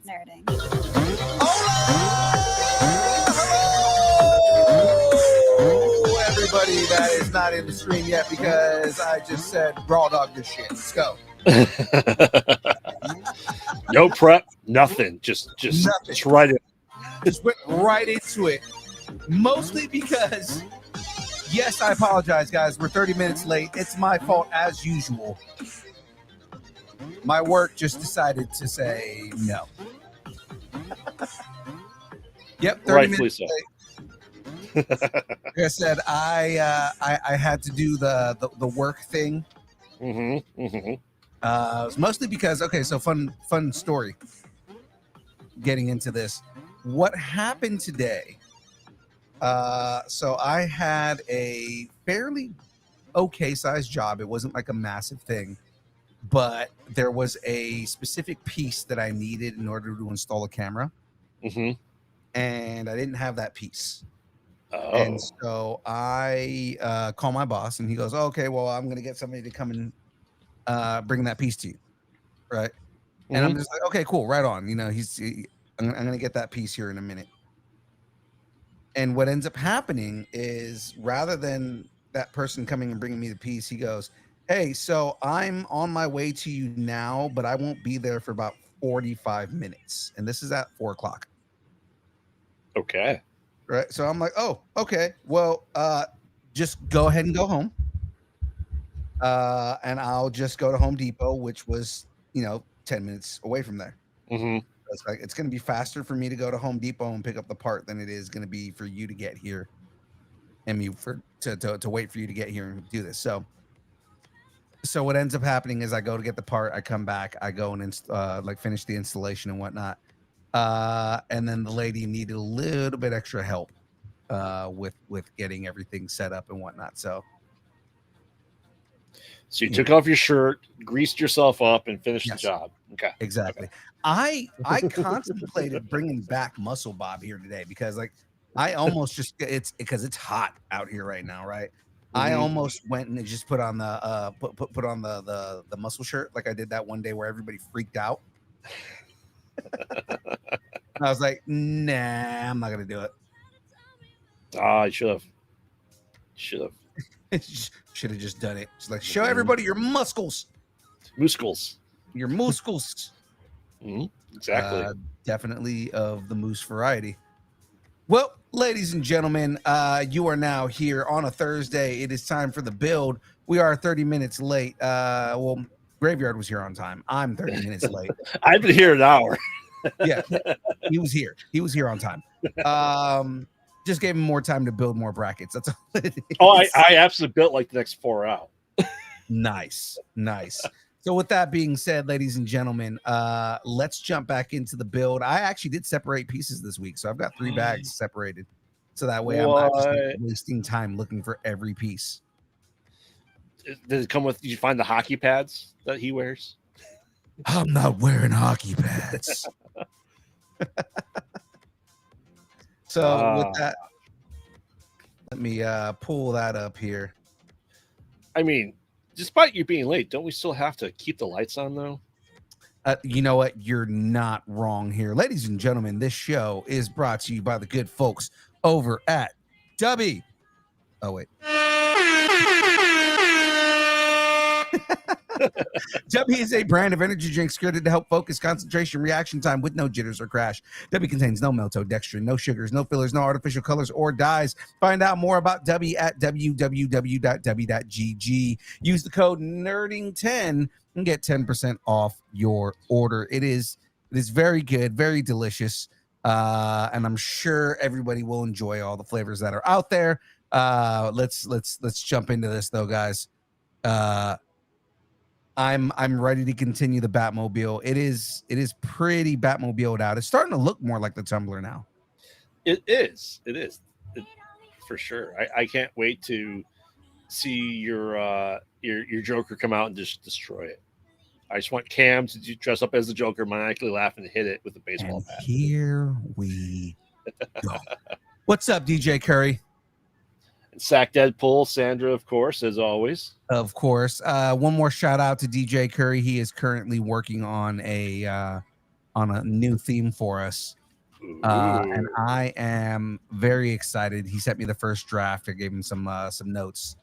Nerding. Hello, everybody that is not in the stream yet because I just said raw dog this shit. Let's go. No prep, nothing. Just right in. Just went right into it. Mostly because, yes, I apologize, guys. We're 30 minutes late. It's my fault as usual. My work just decided to say no. Yep, 30 Rightfully minutes so. late. Like I said, I had to do the work thing. It was mostly because, okay, so fun story. Getting into this, what happened today? So I had a fairly okay sized job. It wasn't like a massive thing, but there was a specific piece that I needed in order to install a camera, and I didn't have that piece. And so I call my boss, and he goes, "Okay, well, I'm gonna get somebody to come and bring that piece to you, right?" And I'm just like, "Okay, cool, right on." You know, I'm gonna get that piece here in a minute. And what ends up happening is, rather than that person coming and bringing me the piece, he goes, "Hey, so I'm on my way to you now, but I won't be there for about 45 minutes, and this is at 4:00." Okay. Right. So I'm like, "Oh, okay. Well, just go ahead and go home. And I'll just go to Home Depot, which was, 10 minutes away from there." It's like, it's going to be faster for me to go to Home Depot and pick up the part than it is going to be for you to get here and to wait for you to get here and do this. So what ends up happening is I go to get the part, I come back, I go and finish the installation and whatnot. And then the lady needed a little bit extra help with getting everything set up and whatnot. So you took off your shirt, greased yourself up, and finished the job. Okay. Exactly. Okay. I contemplated bringing back Muscle Bob here today because, like, I almost it's because it's hot out here right now, right? I almost went and just put on the put on the muscle shirt like I did that one day where everybody freaked out. I was like, nah, I'm not gonna do it. I should have. Should have just done it. Just like, show everybody your muscles. Your muscles. Exactly. Definitely of the moose variety. Well, ladies and gentlemen, you are now here on a Thursday. It is time for the build. We are 30 minutes late. Well, Graveyard was here on time. I'm 30 minutes late. I've been here an hour. Yeah, he was here. He was here on time. Just gave him more time to build more brackets. That's all it is. Oh, I absolutely built like the next 4 out. Nice. So with that being said, ladies and gentlemen, let's jump back into the build. I actually did separate pieces this week, so I've got 3 bags separated. So that way I'm not just wasting time looking for every piece. Did it come with, did you find the hockey pads that he wears? I'm not wearing hockey pads. So with that, let me pull that up here. I mean, despite you being late, don't we still have to keep the lights on, though? You know what? You're not wrong here. Ladies and gentlemen, this show is brought to you by the good folks over at W. Oh, wait. W is a brand of energy drinks created to help focus, concentration, reaction time with no jitters or crash. W contains no maltodextrin, no sugars, no fillers, no artificial colors or dyes. Find out more about W at www.w.gg. Use the code NERDING10 and get 10% off your order. It is very good, very delicious, and I'm sure everybody will enjoy all the flavors that are out there. Let's jump into this though, guys. I'm ready to continue the Batmobile. It is pretty Batmobiled out. It's starting to look more like the Tumbler now. It is for sure. I can't wait to see your Joker come out and just destroy it. I just want Cam to dress up as the Joker, maniacally laugh and hit it with a baseball bat. Here we go. What's up, DJ Curry? Sack Deadpool, Sandra, of course, as always. Of course. One more shout out to DJ Curry. He is currently working on a on a new theme for us. And I am very excited. He sent me the first draft. I gave him some notes.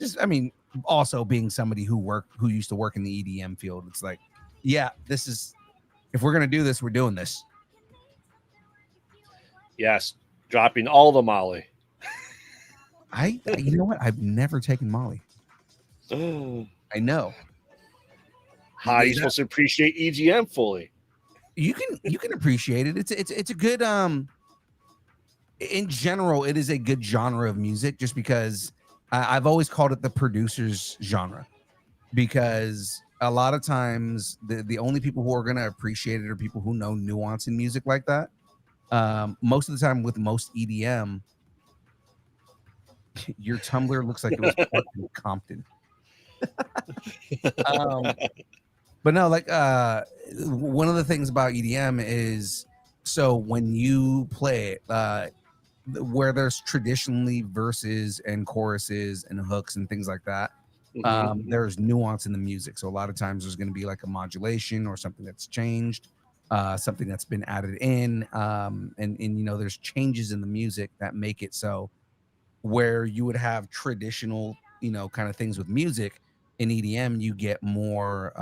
Just, I mean, also being somebody who used to work in the EDM field, it's like, yeah, this is, if we're gonna do this, we're doing this. Yes, dropping all the Molly. You know what? I've never taken Molly. I know. How are you supposed to appreciate EGM fully? You can appreciate it. It's a good in general, it is a good genre of music, just because I've always called it the producer's genre, because a lot of times the only people who are going to appreciate it are people who know nuance in music like that. Most of the time with most EDM, your Tumblr looks like it was parked in Compton. But no, like one of the things about EDM is, so when you play it, where there's traditionally verses and choruses and hooks and things like that, there's nuance in the music. So a lot of times there's going to be like a modulation or something that's changed, something that's been added in, and you know, there's changes in the music that make it so where you would have traditional, you know, kind of things with music, in EDM you get more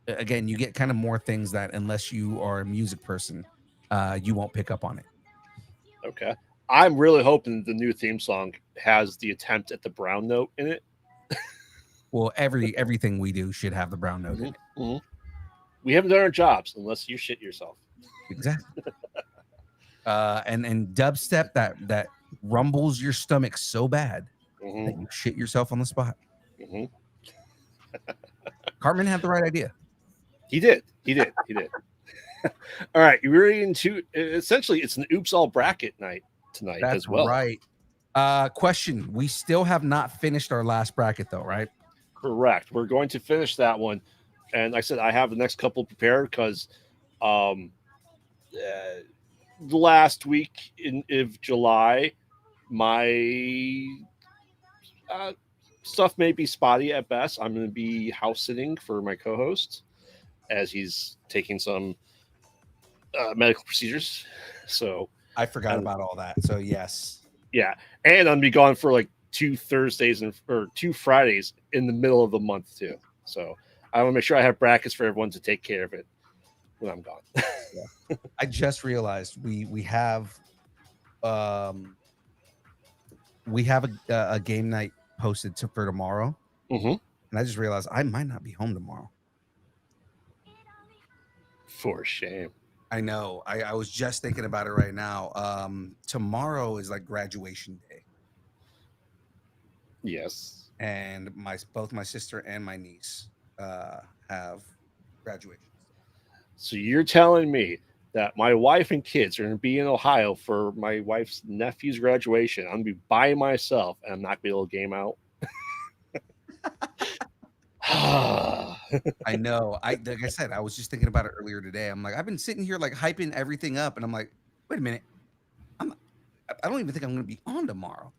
again, you get kind of more things that, unless you are a music person, you won't pick up on it. Okay. I'm really hoping the new theme song has the attempt at the brown note in it. Well, everything we do should have the brown note in it. We haven't done our jobs unless you shit yourself. Exactly. And dubstep that rumbles your stomach so bad that you shit yourself on the spot. Cartman had the right idea. He did. All right, you're into, essentially it's an oops all bracket night tonight. That's as well. Right. Question: we still have not finished our last bracket though, right? Correct. We're going to finish that one, and like I said, I have the next couple prepared because the last week of July, my stuff may be spotty at best. I'm going to be house sitting for my co-host as he's taking some medical procedures. So I forgot about all that. So yes. Yeah. And I'm going to be gone for like 2 Thursdays or 2 Fridays in the middle of the month too. So I want to make sure I have brackets for everyone to take care of it when I'm gone. Yeah. I just realized we have a game night posted for tomorrow. And I just realized I might not be home tomorrow. For shame. I know. I was just thinking about it right now. Tomorrow is like graduation day. Yes. And both my sister and my niece have graduation. So you're telling me that my wife and kids are going to be in Ohio for my wife's nephew's graduation. I'm going to be by myself and I'm not going to be able to game out. I know. Like I said, I was just thinking about it earlier today. I'm like, I've been sitting here like hyping everything up, and I'm like, wait a minute, I don't even think I'm going to be on tomorrow.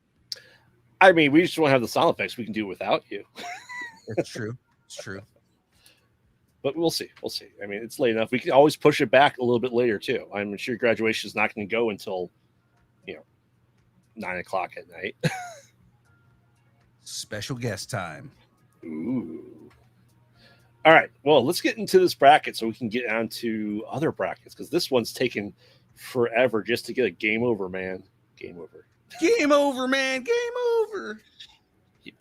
I mean, we just want to have the sound effects. We can do it without you. It's true. It's true. But we'll see. We'll see. I mean, it's late enough. We can always push it back a little bit later too. I'm sure graduation is not going to go until 9 o'clock at night. Special guest time. Ooh. All right. Well, let's get into this bracket so we can get on to other brackets, because this one's taken forever just to get a game over, man. Game over. Game over, man. Game over.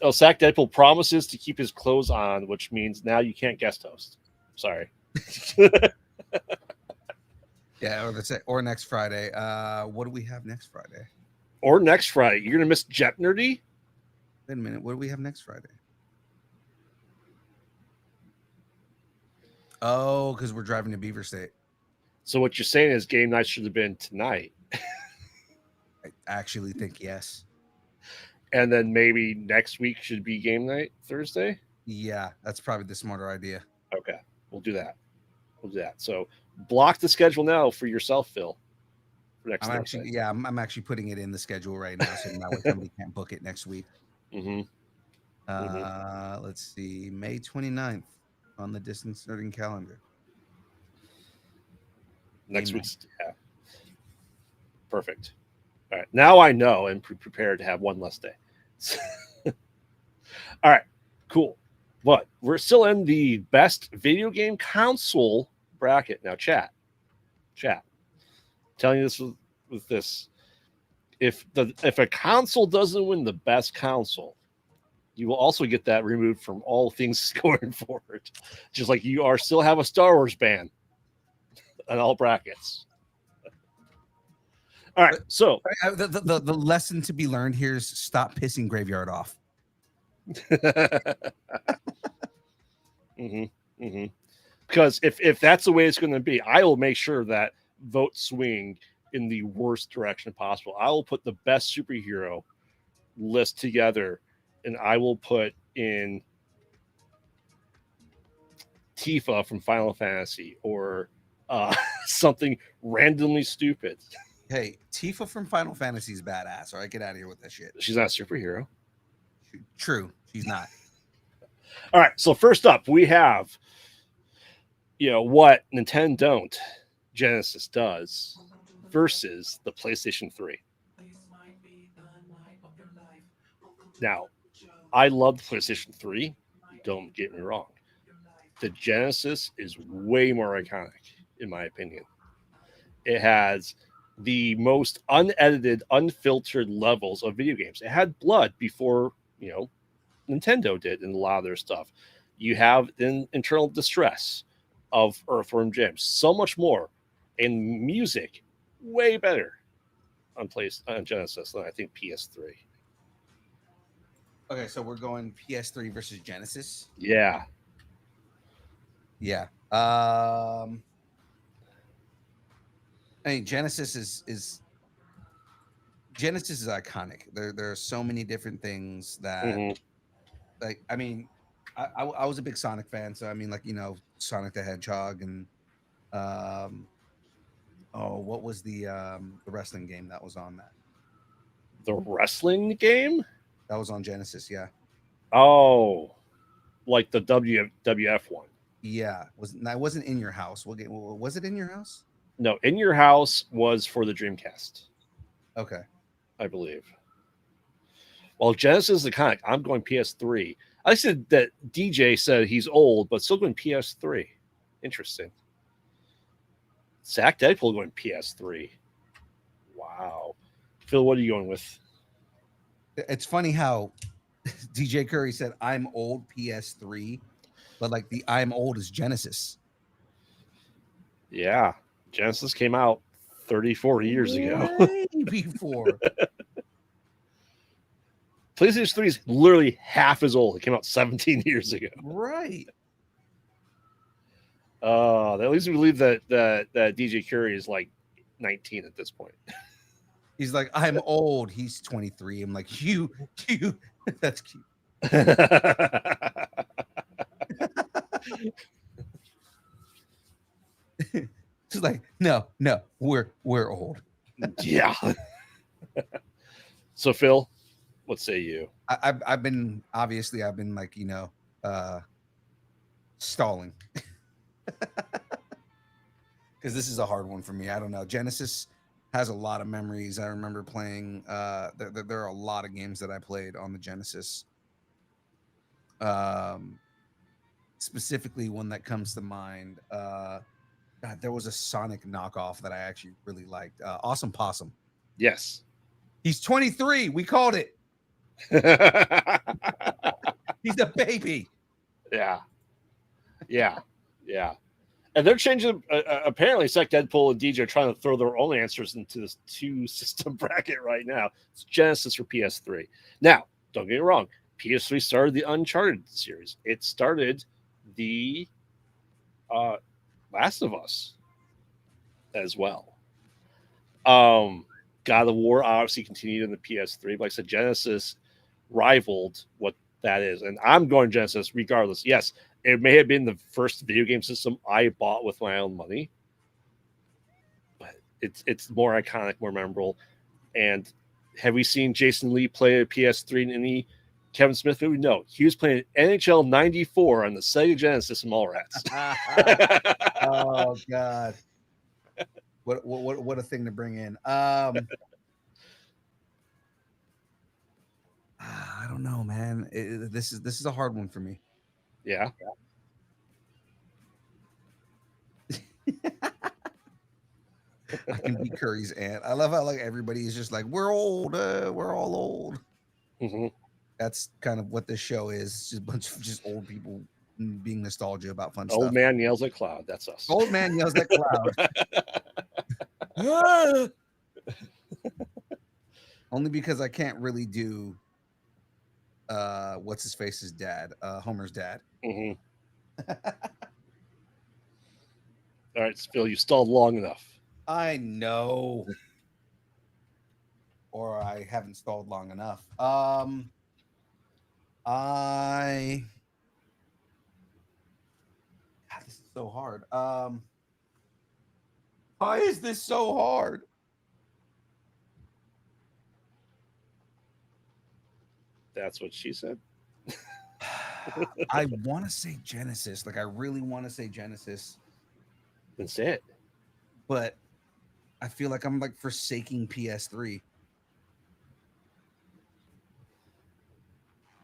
Oh, Sack Deadpool promises to keep his clothes on, which means now you can't guest host. Sorry. Yeah, or that's it. Or next Friday. What do we have next Friday? Or next Friday. You're gonna miss Jet Nerdy? Wait a minute. What do we have next Friday? Oh, because we're driving to Beaver State. So what you're saying is game night should have been tonight. I actually think yes. And then maybe next week should be game night Thursday? Yeah, that's probably the smarter idea. Okay, we'll do that. So block the schedule now for yourself, Phil. For next Thursday. I'm actually putting it in the schedule right now, so that way somebody can't book it next week. Let's see, May 29th on the distance learning calendar. Next Amen. week's, yeah. Perfect. All right. Now I know and prepared to have one less day. All right. Cool. But we're still in the best video game console bracket. Now, chat. Telling you this with this. If a console doesn't win the best console, you will also get that removed from all things going forward. Just like you are still have a Star Wars ban on all brackets. All right, so The lesson to be learned here is stop pissing Graveyard off. Because if that's the way it's going to be, I will make sure that votes swing in the worst direction possible. I will put the best superhero list together, and I will put in Tifa from Final Fantasy or something randomly stupid. Hey, Tifa from Final Fantasy is badass. All right, get out of here with that shit. She's not a superhero. True, she's not. All right, so first up, we have, what Nintendo Genesis does versus the PlayStation 3. Now, I love the PlayStation 3. Don't get me wrong. The Genesis is way more iconic, in my opinion. It has the most unedited, unfiltered levels of video games. It had blood before, Nintendo did in a lot of their stuff. You have an internal distress of Earthworm Jim. So much more. And music, way better on Genesis than I think PS3. Okay, so we're going PS3 versus Genesis. Yeah. I mean, Genesis is iconic. There are so many different things that, like, I mean, I was a big Sonic fan, so I mean, like, Sonic the Hedgehog and what was the wrestling game that was on that? The wrestling game? That was on Genesis, yeah. Oh, like the WWF one. Yeah, wasn't In Your House. Was it In Your House? No, In Your House was for the Dreamcast. Okay. I believe. Well, Genesis is iconic. I'm going PS3. I said that DJ said he's old, but still going PS3. Interesting. Zach Deadpool going PS3. Wow. Phil, what are you going with? It's funny how DJ Curry said I'm old PS3, but like the I'm old is Genesis. Yeah. Genesis came out 34 years ago. Way before. PlayStation 3 is literally half as old. It came out 17 years ago. Right. That leads me to believe that DJ Curry is like 19 at this point. He's like, I'm old. He's 23. I'm like, you, that's cute. It's like, no, we're old. Yeah. So Phil, what say you? I've been like, stalling. Because this is a hard one for me. I don't know. Genesis has a lot of memories. I remember playing. There are a lot of games that I played on the Genesis. Specifically, one that comes to mind. God, there was a Sonic knockoff that I actually really liked. Awesome Possum. Yes. He's 23. We called it. He's a baby. Yeah. And they're changing. Apparently, Sec Deadpool and DJ are trying to throw their own answers into this two-system bracket right now. It's Genesis for PS3. Now, don't get me wrong. PS3 started the Uncharted series. It started the Last of Us as well. God of War obviously continued in the PS3. But like I said, Genesis rivaled what that is. And I'm going Genesis regardless. Yes, it may have been the first video game system I bought with my own money, but it's more iconic, more memorable. And have we seen Jason Lee play a PS3 in any Kevin Smith movie? No. He was playing NHL 94 on the Sega Genesis in Mallrats. Oh, God. What a thing to bring in. I don't know, man. This is a hard one for me. Yeah. I can be Curry's aunt. I love how like everybody is just like we're old, we're all old. Mm-hmm. That's kind of what this show is. It's just a bunch of just old people being nostalgia about fun Old stuff. man yells at cloud. That's us. Old man yells at cloud. Only because I can't really do what's his face's dad, Homer's dad. Mm-hmm. All right, Phil, you stalled long enough. I know. Or I haven't stalled long enough. I God, this is so hard. Why is this so hard? That's what she said. I want to say Genesis. Like I really want to say Genesis, Then say it. but I feel like I'm like forsaking PS3.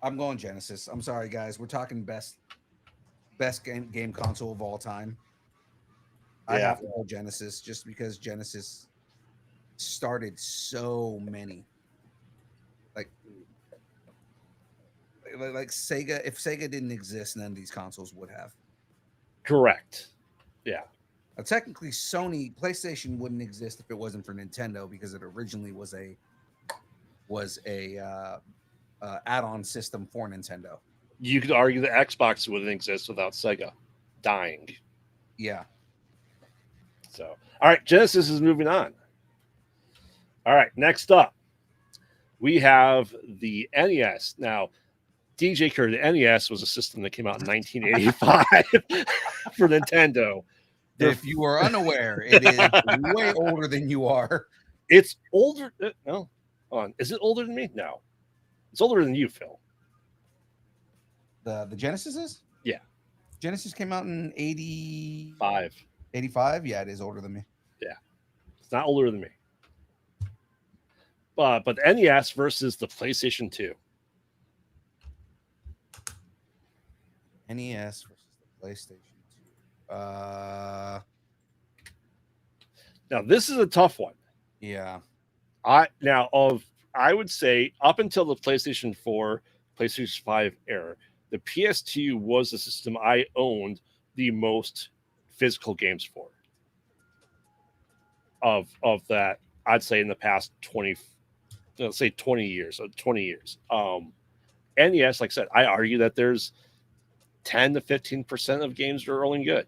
I'm going Genesis. I'm sorry, guys. We're talking best game console of all time. I Yeah. have to go Genesis just because Genesis started so many. Like Sega. If Sega didn't exist, none of these consoles would have. Correct. Yeah. Technically, Sony PlayStation wouldn't exist if it wasn't for Nintendo because it originally was a add-on system for Nintendo. You could argue the Xbox wouldn't exist without Sega dying. Yeah. So, all right, Genesis is moving on. All right, next up, we have the NES. Now, DJ Kerr, the NES was a system that came out in 1985 for Nintendo. If you are unaware, it is way older than you are. It's older. No, hold on. Is it older than me? No, it's older than you, Phil. The Genesis is? Yeah. Genesis came out in 5. 85? Yeah, it is older than me. Yeah. It's not older than me. But the NES versus the PlayStation 2. NES versus the PlayStation 2. Now this is a tough one. Yeah. I would say up until the PlayStation 4, PlayStation 5 era, the PS2 was the system I owned the most physical games for. Of that, I'd say in the past 20 years. NES, like I said, I argue that there's 10 to 15% of games that are only good.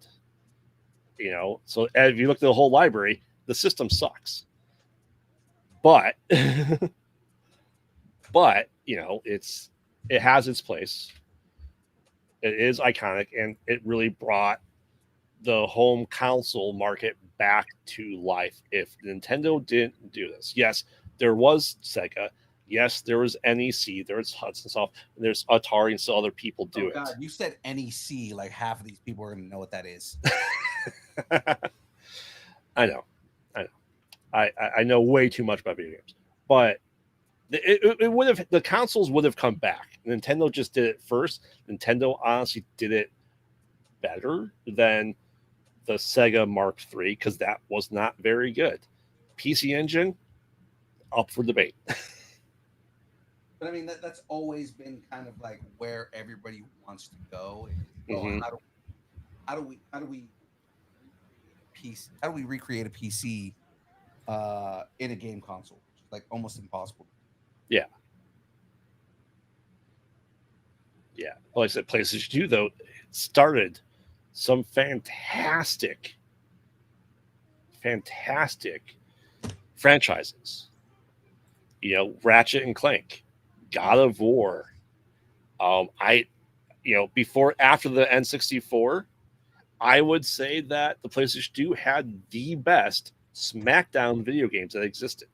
So if you look at the whole library, the system sucks. But it has its place. It is iconic, and it really brought the home console market back to life. If Nintendo didn't do this, yes, there was Sega, yes, there was NEC, there was Hudson Soft, and there's Atari, and so other people do it. You said NEC, like half of these people are going to know what that is. I know. I know way too much about video games, but it would have, the consoles would have come back. Nintendo just did it first. Nintendo honestly did it better than the Sega Mark III because that was not very good. PC Engine, up for debate. But I mean, that's always been kind of like where everybody wants to go. Mm-hmm. How do we recreate a PC in a game console? Like almost impossible. Yeah. Like I said, PlayStation 2 though started some fantastic franchises. Ratchet and Clank, God of War. After the N64, I would say that the PlayStation 2 had the best SmackDown video games that existed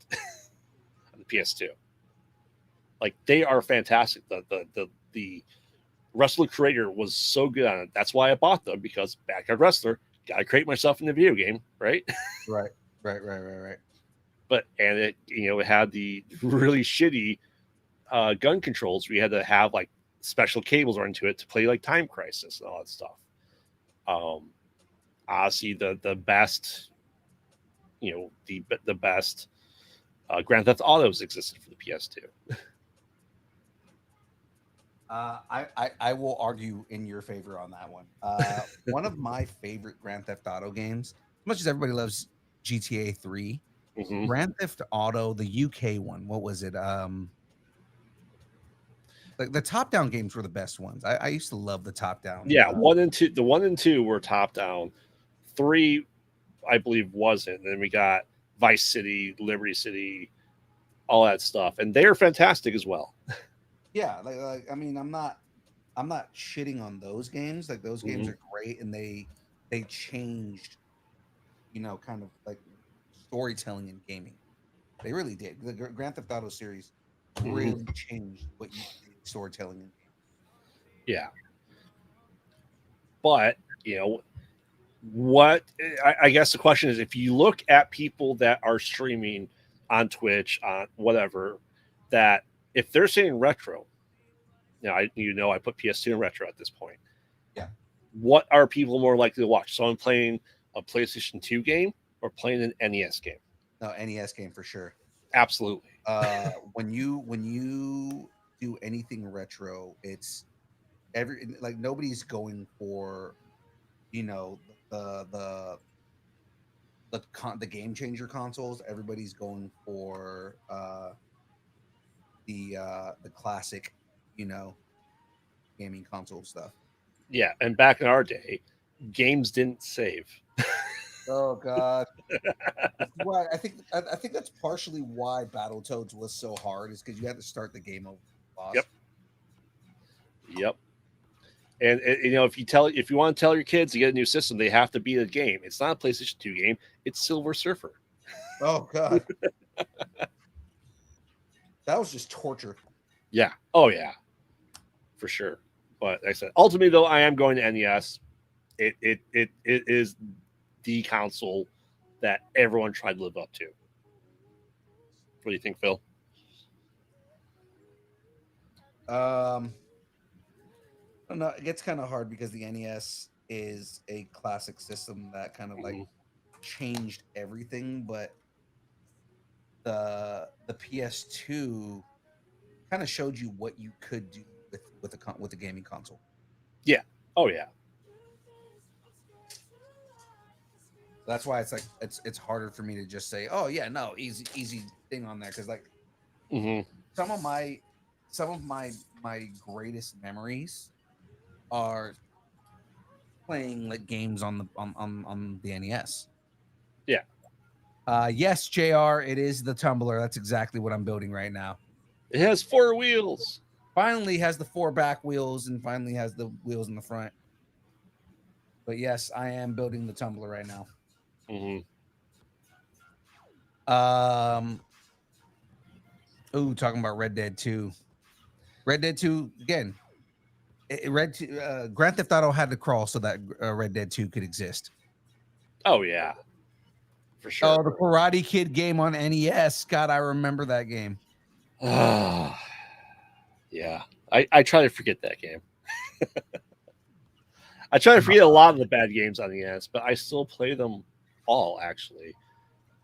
on the PS2. Like, they are fantastic. The Wrestler Creator was so good on it. That's why I bought them, because Backyard Wrestler, gotta create myself in the video game, right? Right. Right. But and it it had the really shitty gun controls. We had to have like special cables run to it to play like Time Crisis and all that stuff. Um, Honestly, the best the best Grand Theft Autos existed for the PS2. I will argue in your favor on that one. One of my favorite Grand Theft Auto games, as much as everybody loves GTA 3, Hmm. Grand Theft Auto, the UK one, what was it? Like the top down games were the best ones. I used to love the top down. Yeah, one and two. The one and two were top down. Three, I believe, wasn't. And then we got Vice City, Liberty City, all that stuff, and they're fantastic as well. Yeah, I mean, I'm not shitting on those games. Like those games Hmm. are great, and they changed, kind of like storytelling and gaming. They really did. The Grand Theft Auto series Hmm. really changed what you could do with storytelling and gaming. Yeah, but what I guess the question is, if you look at people that are streaming on Twitch, on whatever, that if they're saying retro, I put PS2 in retro at this point. Yeah. What are people more likely to watch? Someone playing a PlayStation 2 game or playing an NES game? No, NES game for sure. Absolutely. When you do anything retro, it's like nobody's going for you know the the the game changer consoles. Everybody's going for the classic, you know, gaming console stuff. Yeah, and back in our day, games didn't save. Oh God. That's why I think that's partially why Battletoads was so hard is because you had to start the game over Yep. boss. Yep. And if you want to tell your kids to get a new system, they have to beat a game. It's not a PlayStation 2 game. It's Silver Surfer. Oh God. That was just torture. Yeah. Oh yeah. For sure. But like I said, ultimately though, I am going to NES. It is the console that everyone tried to live up to. What do you think, Phil? Um I don't know, it gets kind of hard because the NES is a classic system that kind of like Mm-hmm. changed everything, but the PS2 kind of showed you what you could do with a gaming console. Yeah. Oh yeah. That's why it's like it's harder for me to just say, "Oh yeah, no, easy thing on there," because like Mm-hmm. some of my some of my greatest memories are playing like games on the NES. Yeah. Yes, JR, it is the tumbler. That's exactly what I'm building right now. It has four wheels. Finally has the four back wheels and finally has the wheels in the front. But yes, I am building the tumbler right now. Mm-hmm. Um, ooh, talking about Red Dead 2. Red Dead 2 again. Grand Theft Auto had to crawl so that Red Dead 2 could exist. Oh yeah. For Oh, sure. the Karate Kid game on NES. God, I remember that game. Yeah. I try to forget that game. I try to forget a lot of the bad games on the NES, but I still play them all actually.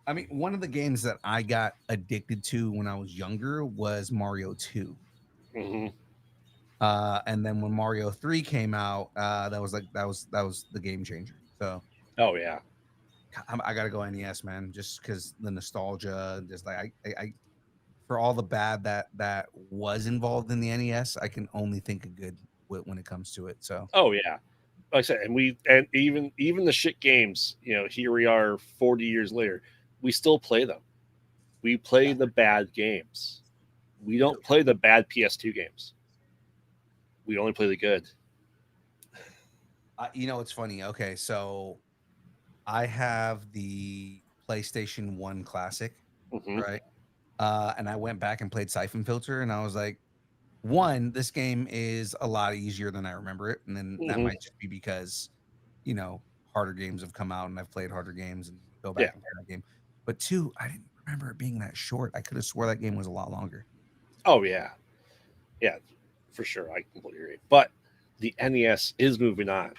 I mean, one of the games that I got addicted to when I was younger was Mario 2. Mm-hmm. And then when Mario 3 came out, that was the game changer. So Oh yeah. I gotta go NES, man, just because the nostalgia, just like I for all the bad that was involved in the NES, I can only think of good when it comes to it. So Oh yeah. Like I said, and even the shit games, here we are 40 years later, we still play them. We play yeah, the bad games. We we do. don't play the bad PS2 games. We only play the good. It's funny. Okay, so I have the PlayStation 1 Classic, Hmm. right? And I went back and played Siphon Filter, and I was like, one, this game is a lot easier than I remember it, and then that Hmm. might just be because, harder games have come out, and I've played harder games and go back Yeah. and play that game. But 2, I didn't remember it being that short. I could have swore that game was a lot longer. Oh yeah, yeah, for sure. I completely agree. But the NES is moving on.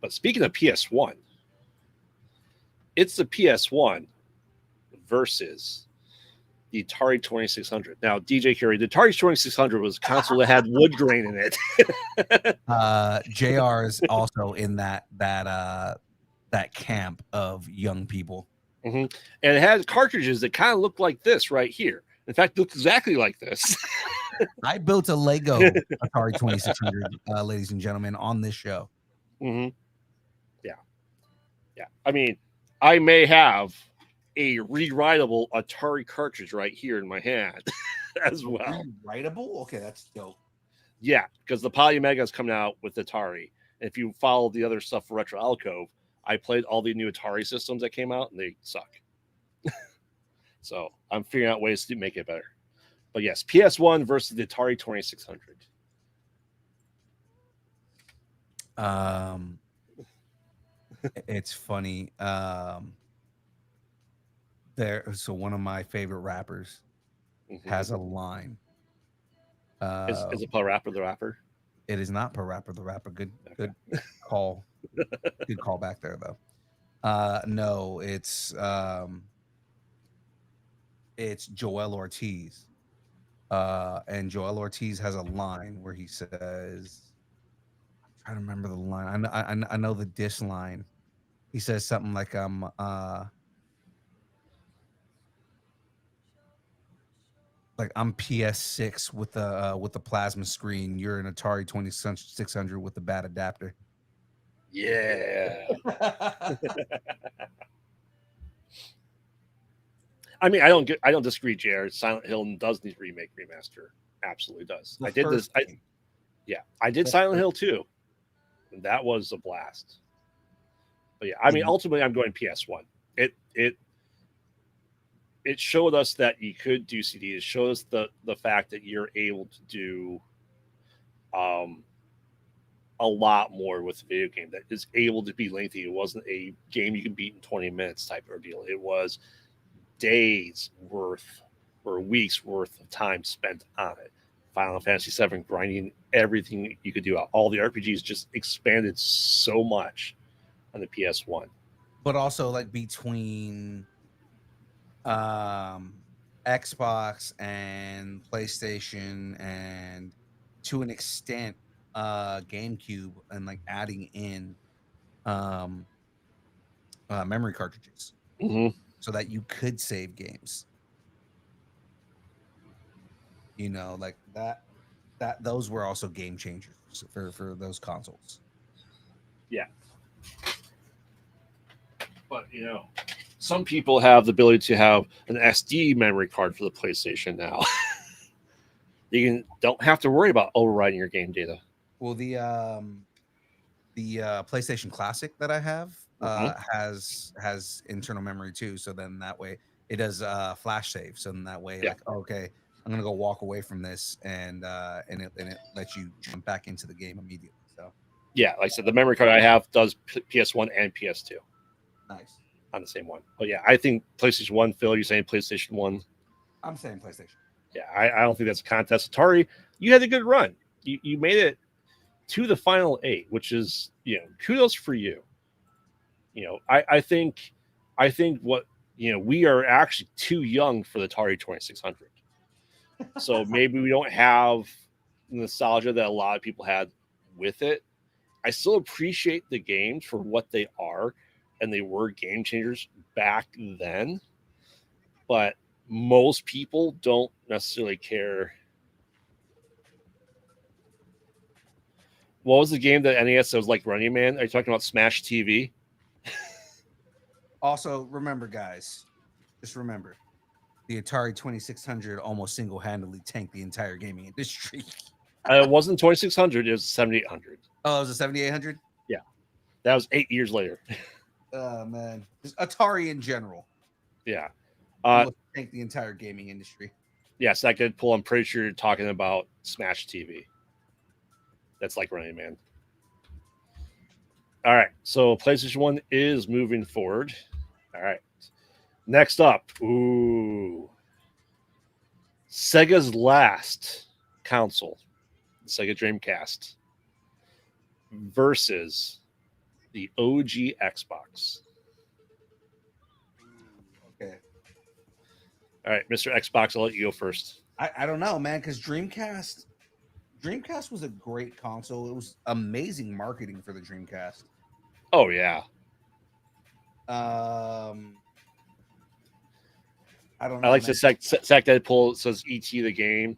But speaking of PS1, it's the PS1 versus the Atari 2600. Now, DJ Carey, the Atari 2600 was a console that had wood grain in it. JR is also in that camp of young people. Mm-hmm. And it had cartridges that kind of looked like this right here. In fact, looked exactly like this. I built a Lego Atari 2600, ladies and gentlemen, on this show. Mm-hmm. Yeah. Yeah. I mean, I may have a rewritable Atari cartridge right here in my hand as well. Rewritable? Okay, that's dope. Yeah, because the Polymega is coming out with Atari. And if you follow the other stuff for Retro Alcove, I played all the new Atari systems that came out, and they suck. So I'm figuring out ways to make it better. But yes, PS1 versus the Atari 2600. It's funny. So one of my favorite rappers has a line. Is it Parappa the Rapper? It is not Parappa the Rapper. Good call. Good call back there though. No, it's Joel Ortiz. And Joel Ortiz has a line where he says, I'm trying to remember the line. I know the diss line. He says something like, I'm PS6 with the plasma screen. You're an Atari 2600 with the bad adapter. Yeah. I mean, I don't disagree, Jared. Silent Hill does need remake, remaster. Absolutely does. I did this. I did Silent Hill too. And that was a blast. But yeah, I mean, ultimately, I'm going PS1. It showed us that you could do CD. It showed us the fact that you're able to do a lot more with a video game that is able to be lengthy. It wasn't a game you can beat in 20 minutes type of deal. It was days worth or weeks worth of time spent on it. Final Fantasy VII grinding everything you could do out. All the RPGs just expanded so much on the PS1. But also like between Xbox and PlayStation and to an extent GameCube and like adding in memory cartridges so that you could save games. You know, like that those were also game changers for those consoles. Yeah. But some people have the ability to have an SD memory card for the PlayStation now. You don't have to worry about overriding your game data. Well, the PlayStation Classic that I have has internal memory too. So then that way it does flash save. So then that way, like, okay, I'm gonna go walk away from this, and it lets you jump back into the game immediately. So yeah, like I said, the memory card I have does PS1 and PS2. Nice. On the same one. But yeah, I think PlayStation 1, Phil, you're saying PlayStation 1. I'm saying PlayStation. Yeah, I don't think that's a contest. Atari, you had a good run. You made it to the final 8, which is, kudos for you. I think what, we are actually too young for the Atari 2600. So maybe we don't have the nostalgia that a lot of people had with it. I still appreciate the games for what they are, and they were game changers back then. But most people don't necessarily care. What was the game that NES that was like Running Man? Are you talking about Smash TV? Also, remember, guys, just remember, the Atari 2600 almost single-handedly tanked the entire gaming industry. It wasn't 2600, it was 7800. Oh, it was a 7800? Yeah. That was 8 years later. Oh, man. Just Atari in general. Yeah. Almost tanked the entire gaming industry. Yes, that could pull. I'm pretty sure you're talking about Smash TV. That's like Running Man. All right. So PlayStation 1 is moving forward. All right. Next up, ooh, Sega's last console, the Sega Dreamcast, versus the OG Xbox. Okay. All right, Mr. Xbox, I'll let you go first. I don't know, man, because Dreamcast was a great console. It was amazing marketing for the Dreamcast. Oh yeah, Um, I don't I know, like man. the Sack Deadpool says ET the game.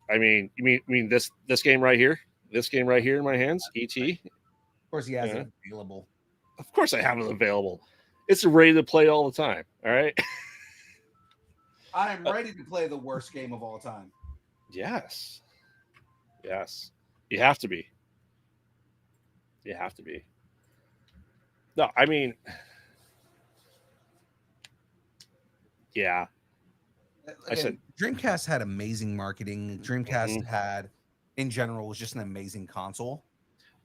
I mean, you mean this game right here? This game right here in my hands, Right. ET. Of course, he has Yeah, it available. of course I have it available. It's ready to play all the time. All right. I am ready to play the worst game of all time. Yes, yes, you have to be. You have to be. No, I mean, yeah. I said, Again, Dreamcast had amazing marketing. Dreamcast mhm. had, in general, was just an amazing console.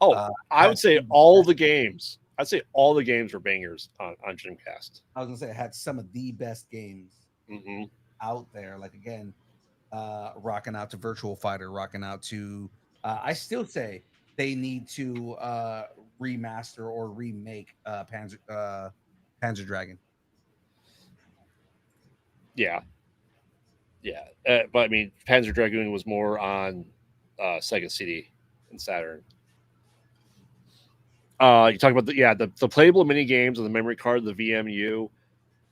Oh, I would Had say some of the all best. the games. I'd say all the games were bangers on Dreamcast. I was gonna say it had some of the best games Hmm. out there. Like again, rocking out to Virtual Fighter, rocking out to. I still say they need to remaster or remake Panzer Dragon. Yeah, yeah. But I mean, Panzer Dragoon was more on Sega CD and Saturn. You talk about the playable mini games on the memory card, the VMU.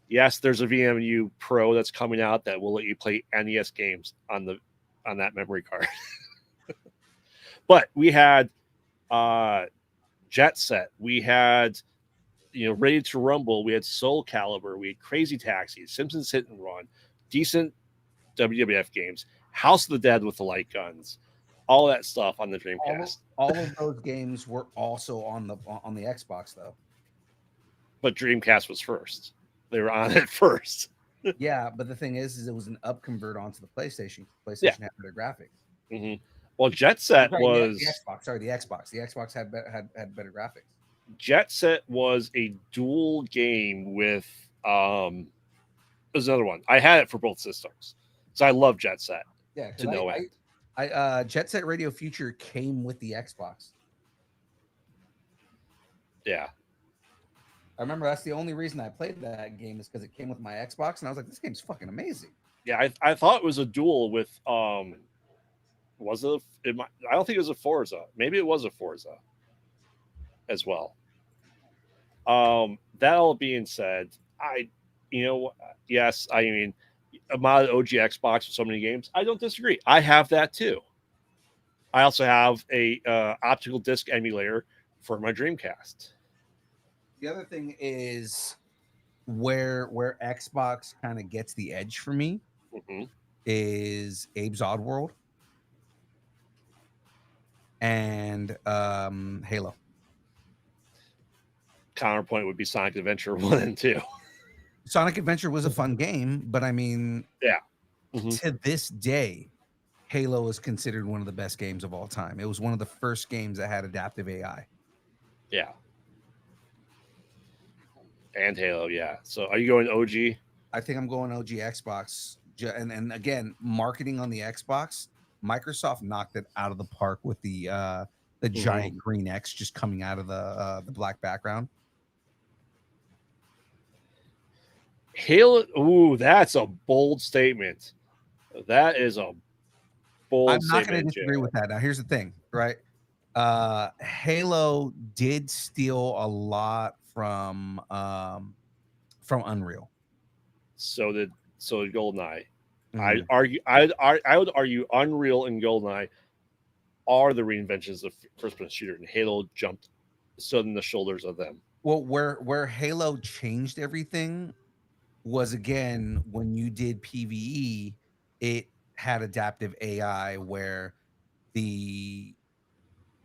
Yes, there's a VMU Pro that's coming out that will let you play NES games on that memory card. But we had uh, Jet Set, we had Ready to Rumble, we had Soul Calibur, we had Crazy Taxi, Simpsons Hit and Run, decent WWF games, House of the Dead with the light guns, all that stuff on the Dreamcast. All of those games were also on the Xbox though. But Dreamcast was first. They were on it first. Yeah, but the thing is it was an up convert onto the PlayStation. Yeah. PlayStation had better graphics. Hmm. Well, Jet I'm Set sorry, the was Xbox. Sorry, the Xbox. The Xbox had better graphics. Jet Set was a dual game with there's another one. I had it for both systems. So I love Jet Set Yeah, to because no end. Jet Set Radio Future came with the Xbox. Yeah. I remember that's the only reason I played that game is because it came with my Xbox, and I was like, this game's fucking amazing. Yeah, I thought it was a duel with was I don't think it was a Forza. Maybe it was a Forza as well. That all being said, you know yes, I mean I'm on OG Xbox with so many games. I don't disagree. I have that too. I also have a optical disc emulator for my Dreamcast. The other thing is where Xbox kind of gets the edge for me Hmm. is Abe's Oddworld and Halo. Counterpoint would be Sonic Adventure 1 and 2. Sonic Adventure was a fun game, but I mean, Yeah. Hmm. to this day, Halo is considered one of the best games of all time. It was one of the first games that had adaptive AI. Yeah. And Halo, yeah. So are you going OG? I think I'm going OG Xbox. And again, marketing on the Xbox, Microsoft knocked it out of the park with the Hmm. giant green X just coming out of the black background. Halo, ooh, that's a bold statement. That is a bold I'm not going to statement, disagree Jared. with that. Now, here's the thing, right? Halo did steal a lot from Unreal. So did GoldenEye. Mm. I would argue Unreal and GoldenEye are the reinventions of first person shooter, and Halo jumped stood on the shoulders of them. Well, where Halo changed everything was again when you did PvE, it had adaptive AI where the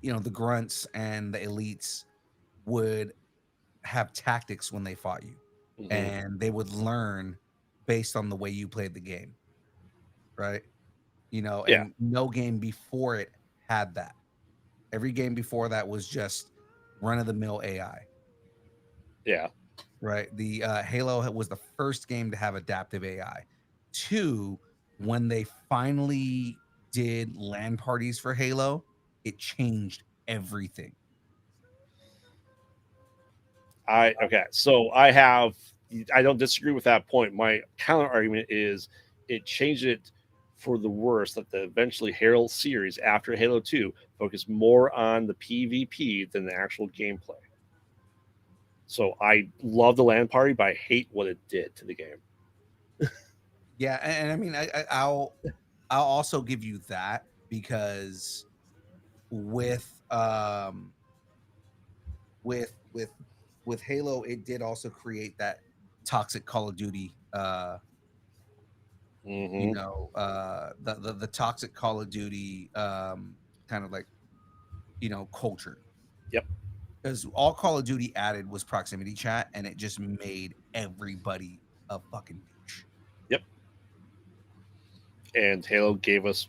the grunts and the elites would have tactics when they fought you, Hmm. and they would learn based on the way you played the game, right? Yeah, And no game before it had that. Every game before that was just run of the mill AI. yeah. right? The Halo was the first game to have adaptive AI. Two, when they finally did LAN parties for Halo, it changed everything. Okay, so I don't disagree with that point. My counter argument is it changed it for the worse that the eventually Halo series after Halo 2 focused more on the PvP than the actual gameplay. So I love the LAN party, but I hate what it did to the game. Yeah, and I mean, I'll also give you that because with with with with Halo, it did also create that toxic Call of Duty Mm-hmm. the toxic Call of Duty kind of like culture. Yep. Because all Call of Duty added was proximity chat, and it just made everybody a fucking douche. Yep. And Halo gave us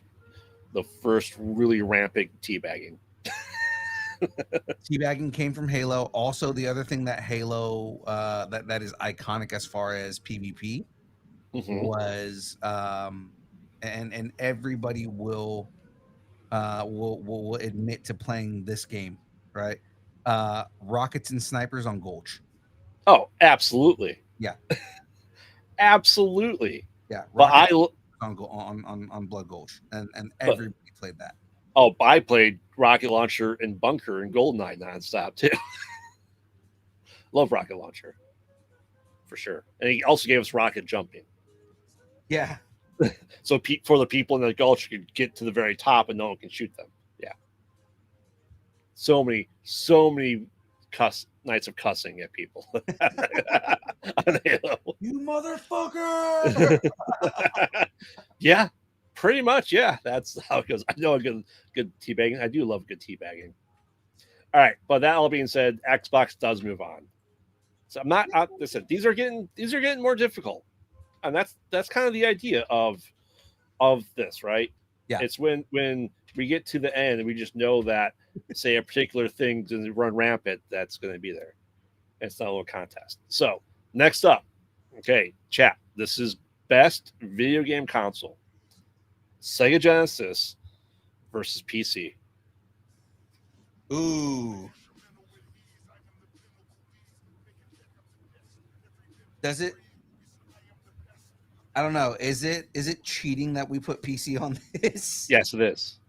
the first really rampant teabagging. Teabagging came from Halo. Also, the other thing that Halo that is iconic as far as PvP Mm-hmm. was and everybody will admit to playing this game, right? Rockets and snipers on Gulch. Oh, absolutely, Yeah, absolutely. yeah, But rockets on Blood Gulch, and but everybody played that. I played rocket launcher and bunker and Goldeneye nonstop too. Love rocket launcher for sure, and he also gave us rocket jumping. Yeah, So for the people in the gulch, you could get to the very top and no one can shoot them. Yeah, so many nights of cussing at people on Halo. you motherfucker. Yeah, pretty much. Yeah, that's how it goes. I know a good teabagging. I do love good teabagging. All right, but that all being said, Xbox does move on. So I'm not. Listen, these are getting more difficult, and that's kind of the idea of this, right? Yeah. It's when we get to the end and we just know that, say, a particular thing doesn't run rampant, that's going to be there. It's not a little contest. So next up, okay, chat. This is best video game console: Sega Genesis versus PC. Ooh. Does it? I don't know. Is it cheating that we put PC on this? Yes, it is.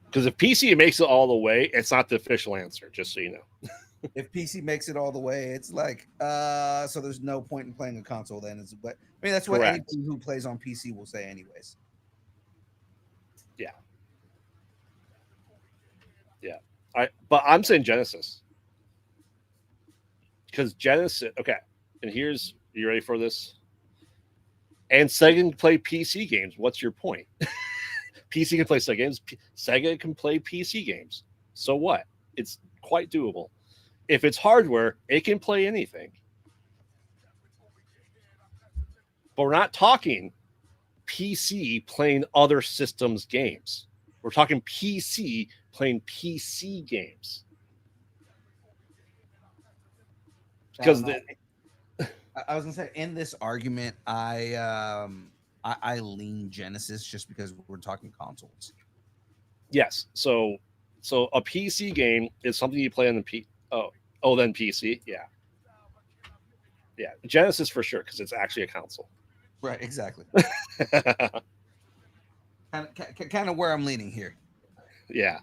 Because if PC makes it all the way, it's not the official answer. Just so you know. If PC makes it all the way, it's like so there's no point in playing a console then. But I mean that's what Correct. anybody who plays on PC will say anyways. Yeah. Yeah. But I'm saying Genesis. Because Genesis, okay, and here's, you ready for this? And Sega can play PC games. What's your point? PC can play Sega games. Sega can play PC games. So what? It's quite doable. If it's hardware, it can play anything. But we're not talking PC playing other systems games. We're talking PC playing PC games. Because I was gonna say in this argument, I lean Genesis just because we're talking consoles. yes, so a PC game is something you play on the then PC, yeah, Genesis for sure because it's actually a console. Right, exactly. kind of where I'm leaning here. Yeah.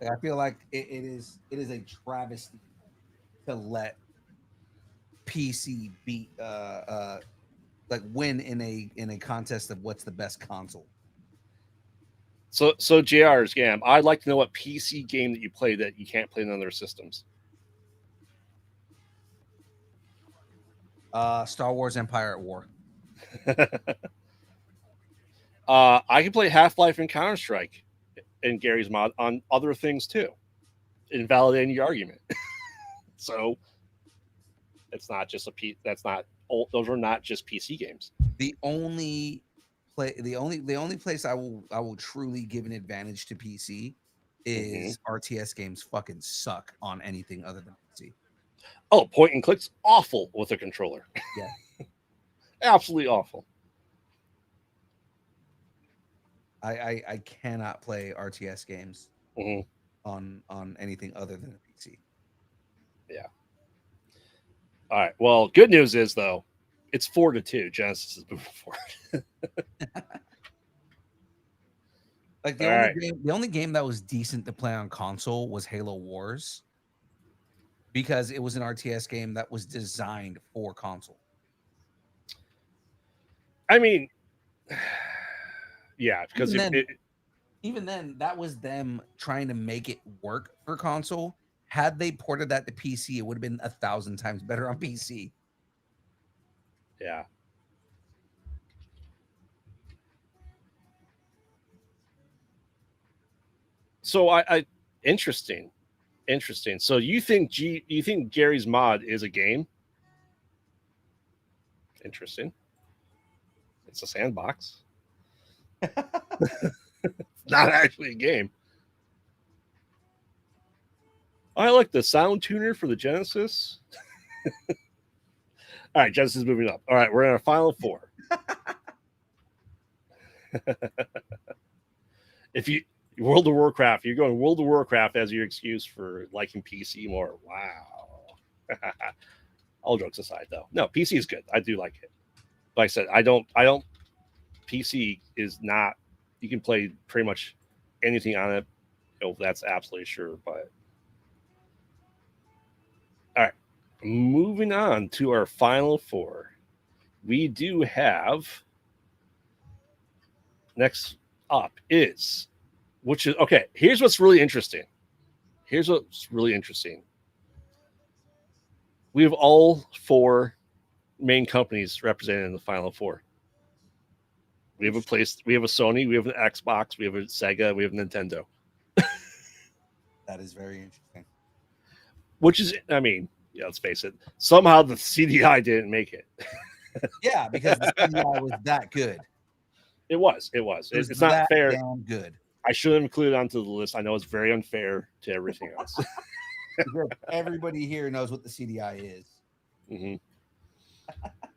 I feel like it is a travesty to let PC beat like win in a contest of what's the best console. So JR's game. I'd like to know what PC game that you play that you can't play on other systems. Star Wars Empire at War. I can play Half-Life and Counter-Strike in Gary's mod on other things too, invalidating your argument. So it's not just those are not just PC games. The only place I will truly give an advantage to PC is RTS games fucking suck on anything other than PC. Oh, point and click's awful with a controller. Yeah. Absolutely awful. I cannot play RTS games Mhm. on anything other than a PC. Yeah. All right. Well, good news is though, it's 4-2. Genesis is moving forward. Like All right. the only game that was decent to play on console was Halo Wars, because it was an RTS game that was designed for console. I mean, yeah, because Even then, that was them trying to make it work for console. Had they ported that to PC, it would have been 1,000 times better on PC. yeah. So I interesting. So you think Gary's Mod is a game? Interesting. It's a sandbox. Not actually a game. I like the sound tuner for the Genesis. All right, Genesis is moving up. All right, we're in our final four. If you World of Warcraft, you're going World of Warcraft as your excuse for liking PC more. Wow. All jokes aside, though, no, PC is good. I do like it. Like I said, I don't. PC is not. You can play pretty much anything on it. That's absolutely sure. But all right, moving on to our final four. We do have next up is, which is okay. Here's what's really interesting. We have all four main companies represented in the final four. We have a Sony, we have an Xbox, we have a Sega, we have Nintendo. That is very interesting. Which is, I mean, yeah, let's face it. Somehow the CDI didn't make it. Yeah, because the CDI was that good. It was. It's not fair. Damn good. I should have included it onto the list. I know it's very unfair to everything else. Everybody here knows what the CDI is. Mm-hmm.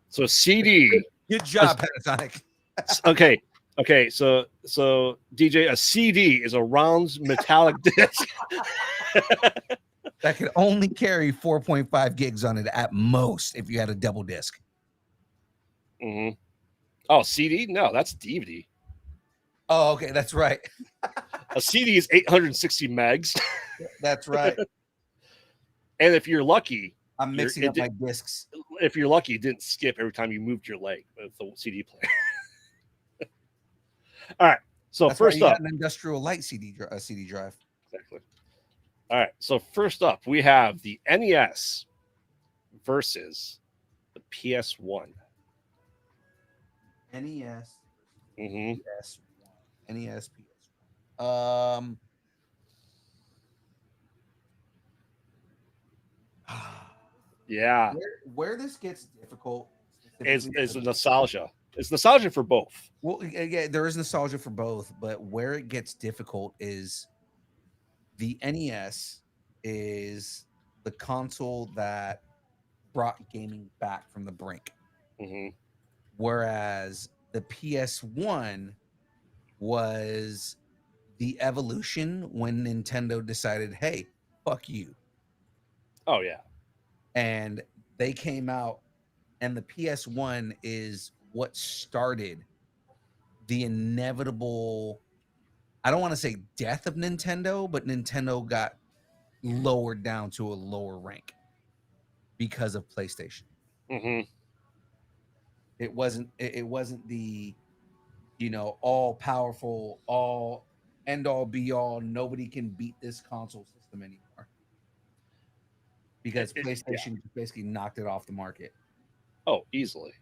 So CD. Good job, Panasonic. Okay. So DJ, a CD is a round metallic disc that could only carry 4.5 gigs on it at most if you had a double disc. Mm-hmm. Oh, CD? No, that's DVD. Oh, okay, that's right. A CD is 860 megs. That's right. And if you're lucky, I'm mixing up my discs. If you're lucky, it didn't skip every time you moved your leg with the CD player. All right. So that's first up, an industrial light CD drive. Exactly. All right. So first up, we have the NES versus the PS1. NES. Mm-hmm. PS1. NES, PS1. Yeah. Where this gets difficult is nostalgia. It's nostalgia for both. Well, yeah, there is nostalgia for both, but where it gets difficult is the NES is the console that brought gaming back from the brink. Mm-hmm. Whereas the PS1 was the evolution when Nintendo decided, hey, fuck you. Oh, yeah. And they came out, and the PS1 is what started the inevitable, I don't want to say death of Nintendo, but Nintendo got lowered down to a lower rank because of PlayStation. Mm-hmm. It wasn't the, all powerful, all end all be all, nobody can beat this console system anymore, because PlayStation basically knocked it off the market. Oh, easily.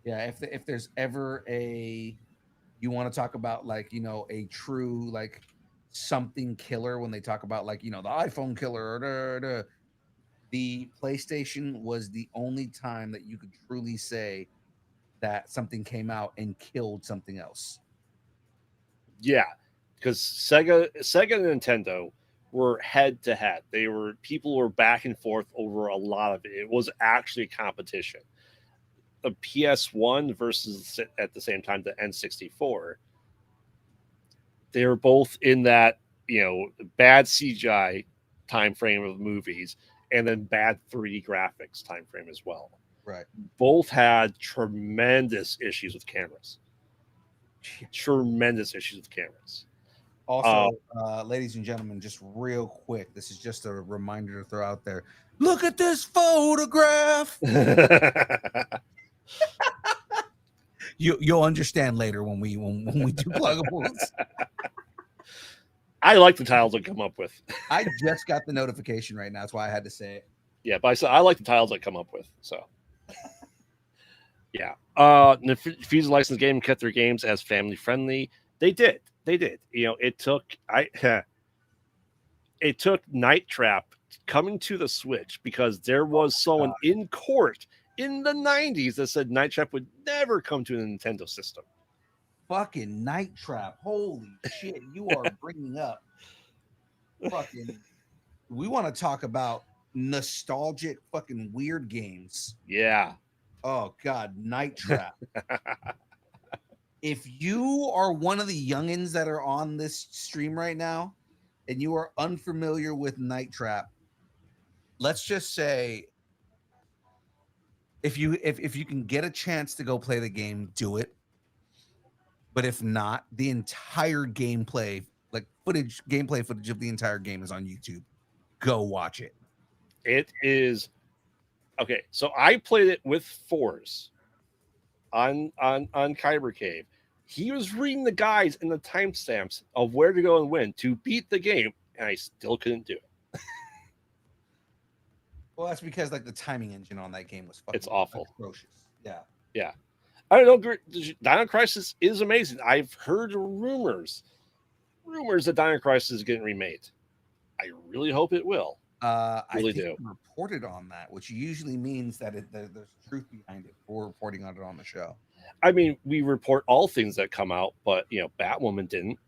Yeah, if there's ever you want to talk about a true something killer, when they talk about the iPhone killer, the PlayStation was the only time that you could truly say that something came out and killed something else. Yeah, because Sega and Nintendo were head to head. People were back and forth over a lot of it. It was actually a competition. The PS1 versus at the same time the N64. They were both in that bad CGI time frame of movies, and then bad 3D graphics time frame as well. Right. Both had tremendous issues with cameras. Tremendous issues with cameras. Also, ladies and gentlemen, just real quick, this is just a reminder to throw out there. Look at this photograph. You'll understand later when we do pluggables. I like the titles I come up with. I just got the notification right now. That's why I had to say it. Yeah, but I like the titles I come up with. So, yeah. Fuse Licensed Game kept their games as family friendly. They did. It took Night Trap coming to the Switch because there was someone in court in the 90s that said Night Trap would never come to the Nintendo system. Fucking Night Trap. Holy shit. You are bringing up fucking. We want to talk about nostalgic fucking weird games. Yeah. Oh, God. Night Trap. If you are one of the youngins that are on this stream right now and you are unfamiliar with Night Trap, let's just say if you can get a chance to go play the game, do it. But if not, the entire gameplay, like gameplay footage of the entire game is on YouTube. Go watch it. It is okay. So I played it with Force on Kyber Cave. He was reading the guides and the timestamps of where to go and when to beat the game, and I still couldn't do it. Well, that's because like the timing engine on that game was fucking it's awful, atrocious. Yeah. Yeah. I don't know. Dino Crisis is amazing. I've heard rumors that Dino Crisis is getting remade. I really hope it will. I think we reported on that, which usually means that there's truth behind it. We're reporting on it on the show. I mean, we report all things that come out, but Batwoman didn't.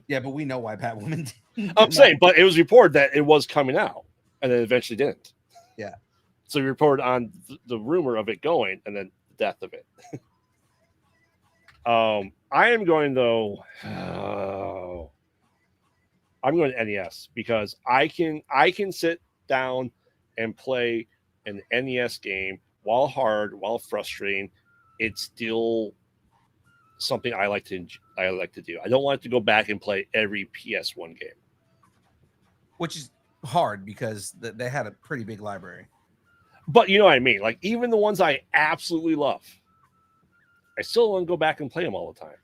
Yeah, but we know why Batwoman didn't. I'm saying, but it was reported that it was coming out, and then eventually didn't. Yeah. So we reported on the rumor of it going, and then the death of it. I am going though. I'm going to NES because I can sit down and play an NES game while hard, while frustrating. It's still something I like to do. I don't want to go back and play every PS1 game, which is hard because they had a pretty big library. But you know what I mean? Like even the ones I absolutely love, I still want to go back and play them all the time.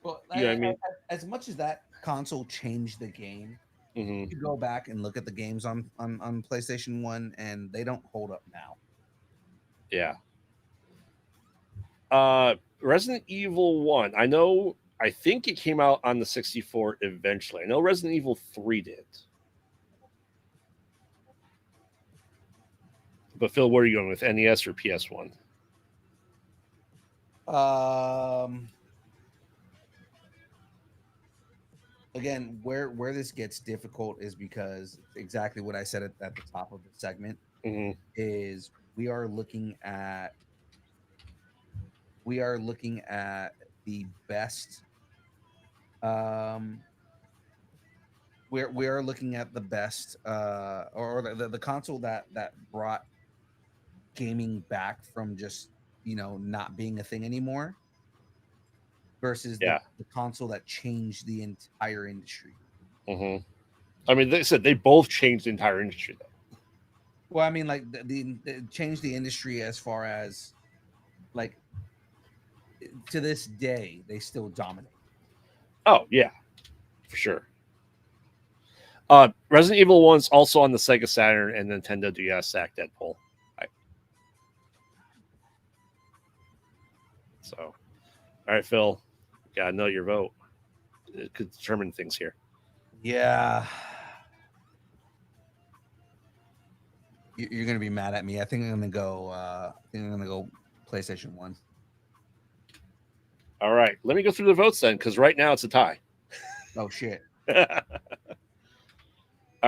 Well, you know what I mean? As much as that console changed the game, you go back and look at the games on PlayStation 1 and they don't hold up now. Yeah. Resident Evil 1. I think it came out on the 64 eventually. I know Resident Evil 3 did. But Phil, where are you going with, NES or PS1? Again, where this gets difficult is because exactly what I said at the top of the segment is we are looking at the best. We are looking at the best, or the console that brought gaming back from just not being a thing anymore, versus the console that changed the entire industry. I mean, they said they both changed the entire industry, though. Well, I mean, like the changed the industry as far as like to this day they still dominate. Oh yeah, for sure. Resident Evil 1's also on the Sega Saturn and Nintendo DS. Sack Deadpool. So, all right, Phil, gotta know your vote. It could determine things here. Yeah. You're gonna be mad at me. I think I'm gonna go. PlayStation 1. All right, let me go through the votes then, because right now it's a tie. Oh shit. All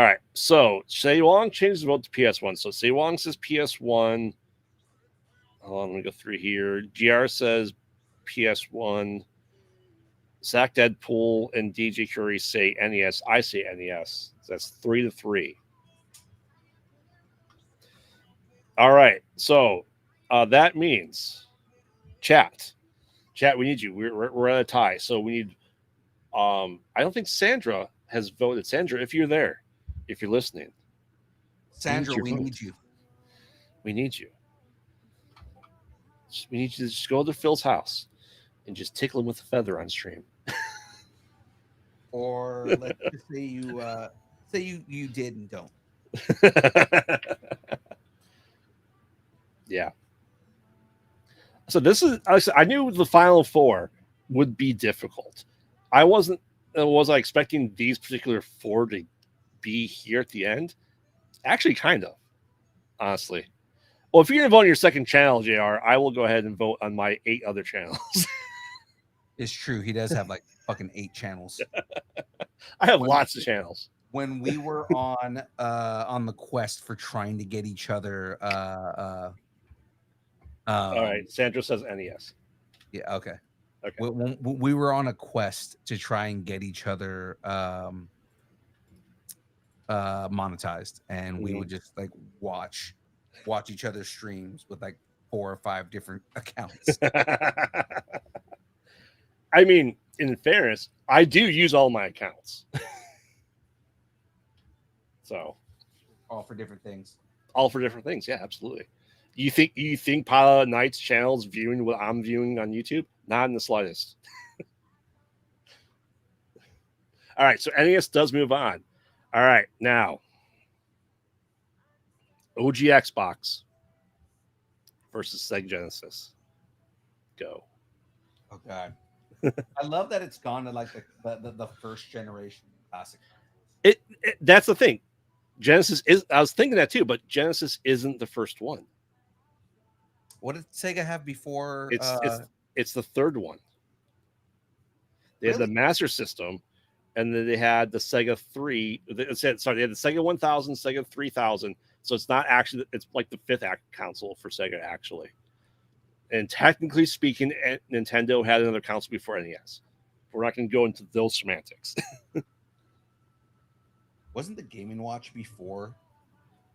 right, so Se Wong changed the vote to PS1. So Se Wong says PS1. Hold on, let me go through here. GR says PS1. Zach Deadpool and DJ Curry say NES. I say NES. So that's 3-3. All right, so that means chat. Chat, we need you. We're at a tie, so we need. I don't think Sandra has voted. Sandra, if you're there, if you're listening, Sandra, we need you. We need you. We need you to just go to Phil's house and just tickle him with a feather on stream. Or let's just say you did and don't. Yeah. So this is. I knew the final four would be difficult. I wasn't. Was I expecting these particular four to be here at the end? Actually, kind of. Honestly. Well, if you're going to vote on your second channel, JR, I will go ahead and vote on my 8 other channels. It's true. He does have like fucking 8 channels. I have lots of channels. When we were on the quest for trying to get each other all right, Sandra says NES. Yeah, okay. Okay. When we were on a quest to try and get each other monetized, and we would just like watch each other's streams with like 4 or 5 different accounts. I mean, in fairness, I do use all my accounts. So all for different things. All for different things, yeah, absolutely. You think Pilot Knight's channel is viewing what I'm viewing on YouTube? Not in the slightest. All right, so NES does move on. All right, now OG Xbox versus Sega Genesis. Go. Oh God. I love that it's gone to like the first generation classic. That's the thing. Genesis is. I was thinking that too, but Genesis isn't the first one. What did Sega have before? It's the third one. They had the Master System, and then they had the Sega 3. They had the Sega 1000, Sega 3000. So it's not actually. It's like the 5th console for Sega, actually. And technically speaking, Nintendo had another console before NES. We're not going to go into those semantics. Wasn't the Game & Watch before?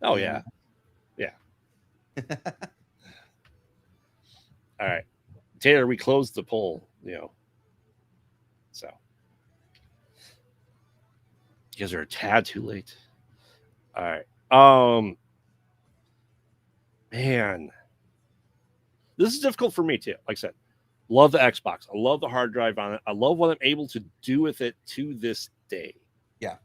Oh, yeah. Yeah. All right. Taylor, we closed the poll, So. You guys are a tad too late. All right. Man. This is difficult for me, too. Like I said, love the Xbox. I love the hard drive on it. I love what I'm able to do with it to this day. Yeah.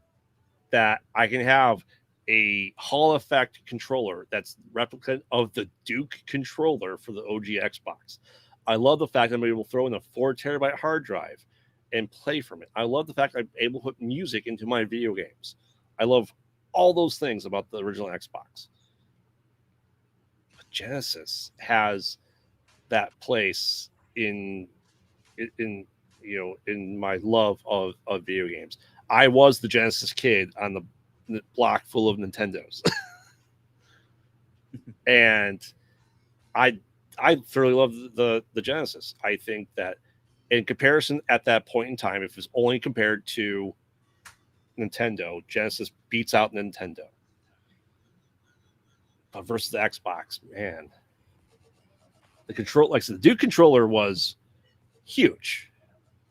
That I can have a Hall effect controller that's replicant of the Duke controller for the OG Xbox. I love the fact that I'm able to throw in a 4 terabyte hard drive and play from it. I love the fact that I'm able to put music into my video games. I love all those things about the original Xbox. But Genesis has that place in my love of video games. I was the Genesis kid on the block full of Nintendos. And I thoroughly love the Genesis. I think that in comparison at that point in time, if it's only compared to Nintendo, Genesis beats out Nintendo. But versus the Xbox, man. The control, like I said, the Duke controller was huge.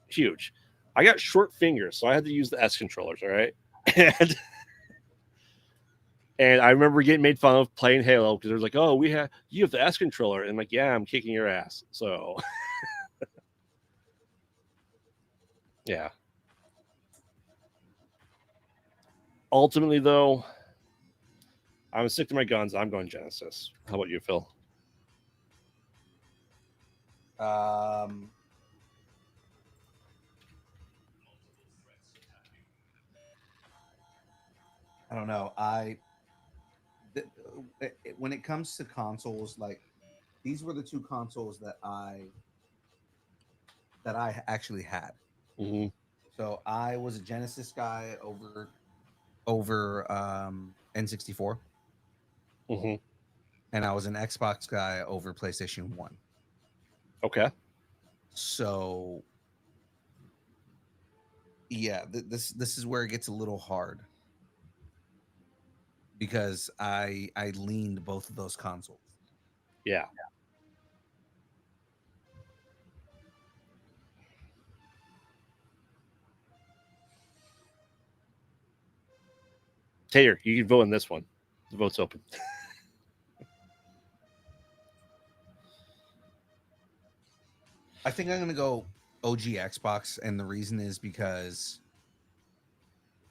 Huge. I got short fingers, so I had to use the S controllers, all right? And I remember getting made fun of playing Halo because they're like, "Oh, you have the S controller," and I'm like, "Yeah, I'm kicking your ass." So, yeah. Ultimately, though, I'm gonna stick to my guns. I'm going Genesis. How about you, Phil? I don't know. When it comes to consoles, like these were the 2 consoles that that I actually had. Mm-hmm. So I was a Genesis guy over N64, Mm-hmm. and I was an Xbox guy over PlayStation 1. Okay. So yeah, this is where it gets a little hard because I leaned both of those consoles. Yeah. Taylor, you can vote in this one. The vote's open. I think I'm gonna go OG Xbox, and the reason is because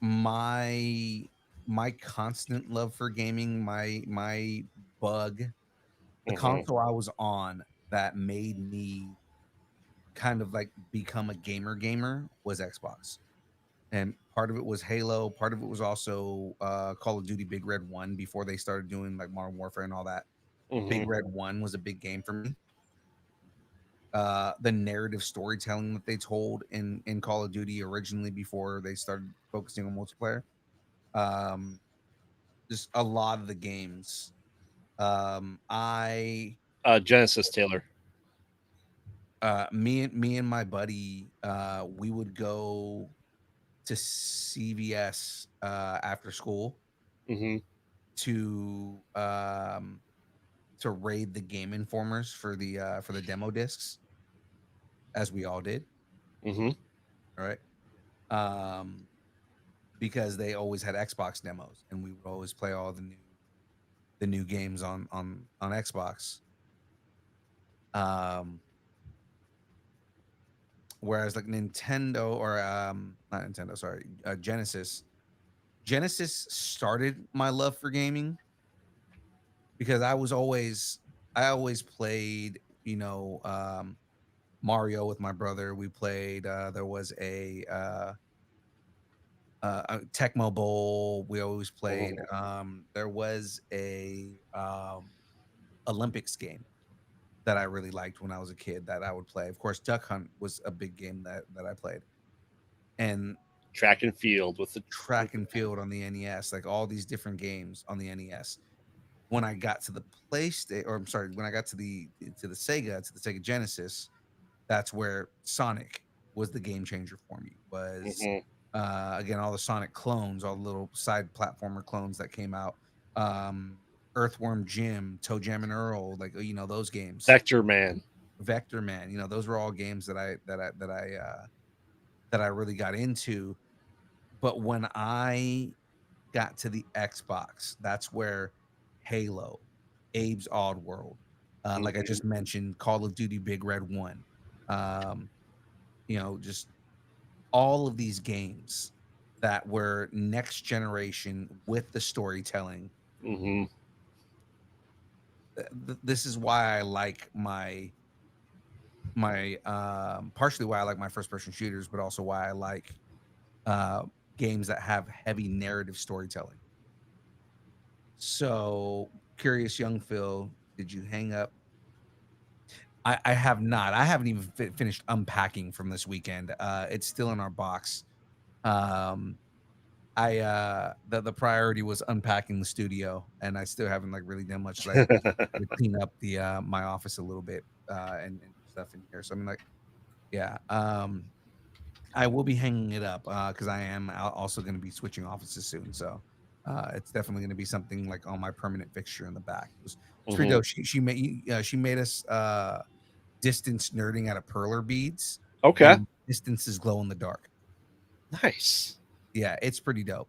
my my constant love for gaming, my bug, the Mm-hmm. console I was on that made me kind of like become a gamer was Xbox. And part of it was Halo, part of it was also Call of Duty Big Red 1 before they started doing like Modern Warfare and all that. Mm-hmm. Big Red 1 was a big game for me. The narrative storytelling that they told in Call of Duty originally before they started focusing on multiplayer. Um, just a lot of the games. I Genesis, Taylor. me and my buddy, we would go to CVS after school Mm-hmm. to raid the Game Informers for the demo discs, as we all did. Mm-hmm. All right. Um, because they always had Xbox demos, and we would always play all the new games on Xbox. Um, whereas like Nintendo or not Nintendo, sorry, Genesis started my love for gaming because I always played, Mario with my brother. We played. There was a Tecmo Bowl. We always played. Mm-hmm. There was a Olympics game that I really liked when I was a kid that I would play. Of course, Duck Hunt was a big game that I played, and Track and field with Track the and Field on the NES, like all these different games on the NES. When I got to the PlayStation, or I'm sorry, when I got to the Sega Genesis, that's where Sonic was the game changer for me. Was mm-hmm. again all the Sonic clones, all the little side platformer clones that came out. Um, Earthworm Jim, Toe Jam and Earl, like those games. Vector Man. Vector Man, those were all games that I really got into. But when I got to the Xbox, that's where Halo, Abe's Odd World, like I Mm-hmm. just mentioned, Call of Duty Big Red 1, um, just all of these games that were next generation with the storytelling. Mm-hmm. This is why I like my partially why I like my first person shooters, but also why I like uh, games that have heavy narrative storytelling. So, curious young Phil, did you hang up? I have not. I haven't even finished unpacking from this weekend. It's still in our box. Um, the priority was unpacking the studio, and I still haven't like really done much like to clean up the my office a little bit and stuff in here. So I mean, like, yeah. I will be hanging it up because I am also going to be switching offices soon. So it's definitely going to be something like on my permanent fixture in the back. It's pretty Mm-hmm. dope. She made us distance nerding out of perler beads, Okay. and distances glow in the dark. Nice. Yeah, it's pretty dope.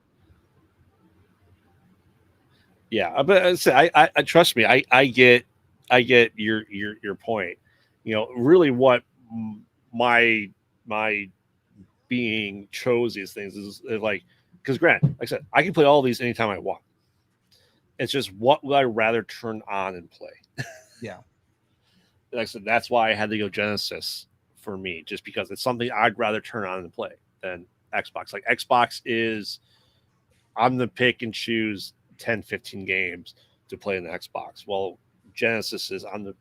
Yeah, but I trust me. I get your point. Really, what my my being chose these things is like, because Grant, like I said, I can play all these anytime I want. It's just what would I rather turn on and play. Yeah, Like I said, that's why I had to go Genesis for me, just because it's something I'd rather turn on and play than Xbox. Like Xbox is, I'm the pick and choose 10, 15 games to play in the Xbox. Well, Genesis is I'm the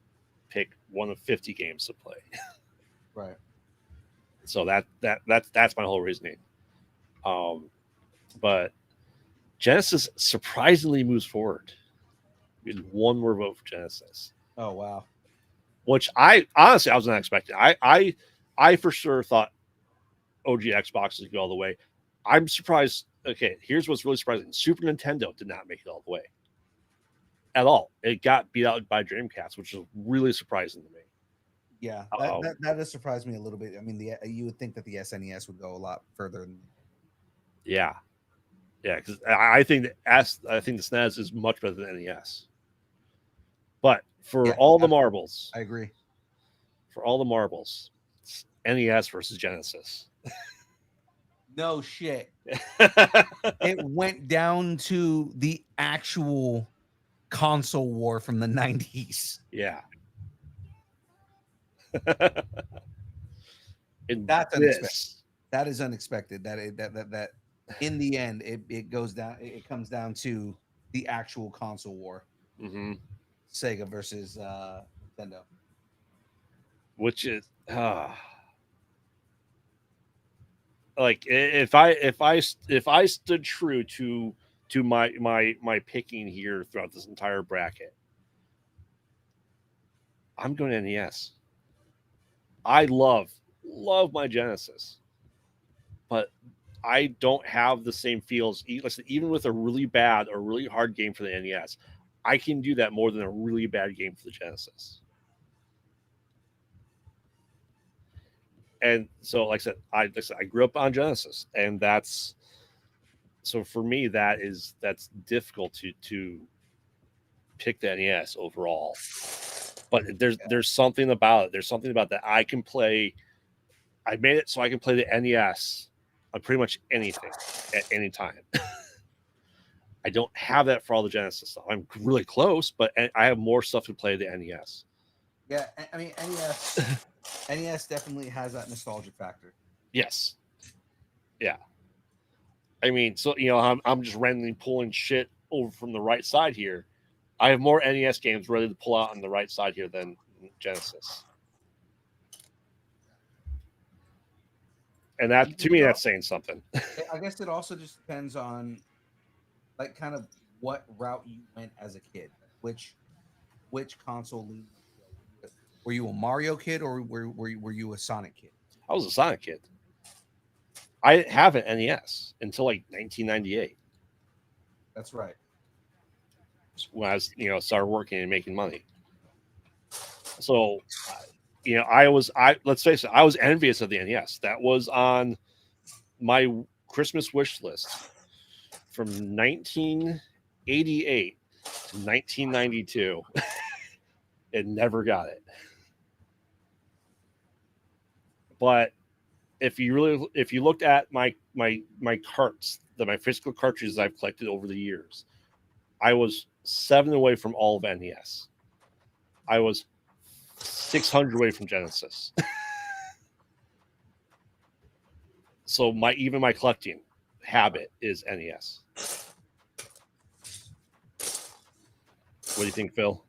pick one of 50 games to play. right. So that's my whole reasoning. But Genesis surprisingly moves forward. We had one more vote for Genesis. Oh wow. Which I honestly I was not expecting. I for sure thought OG Xbox would go all the way. I'm surprised. Okay, here's what's really surprising: Super Nintendo did not make it all the way at all. It got beat out by Dreamcast, which is really surprising to me. Yeah, that does surprise me a little bit. I mean, you would think that the SNES would go a lot further than. Yeah, yeah, because I think I think the SNES is much better than NES. But for all the marbles, I agree. For all the marbles, it's NES versus Genesis. No shit. It went down to the actual console war from the 90s. Yeah. That's unexpected. That is unexpected. That in the end it goes down. It comes down to the actual console war. Mm-hmm. Sega versus Nintendo. Which is like if I stood true to my picking here throughout this entire bracket, I'm going to NES. I love my Genesis, but I don't have the same feels. Listen, even with a really bad or really hard game for the NES, I can do that more than a really bad game for the Genesis. And so, like I said, I grew up on Genesis, and that's so for me that's difficult to pick the NES overall. But there's something about it. There's something about that I can play. I made it so I can play the NES on pretty much anything at any time. I don't have that for all the Genesis stuff. I'm really close, but I have more stuff to play the NES. Yeah, I mean NES definitely has that nostalgic factor. Yes. Yeah. I mean, so I'm just randomly pulling shit over from the right side here. I have more NES games ready to pull out on the right side here than Genesis. And that to me, that's saying something. I guess it also just depends on like kind of what route you went as a kid. Which console leaned you to go? Were you a Mario kid or were you a Sonic kid? I was a Sonic kid. I didn't have an NES until like 1998. That's right. When I was, started working and making money. So, let's face it, I was envious of the NES. That was on my Christmas wish list from 1988 to 1992. It never got it. But if you looked at my carts, my physical cartridges I've collected over the years, I was 7 away from all of NES. I was 600 away from Genesis. So even my collecting habit is NES. What do you think, Phil?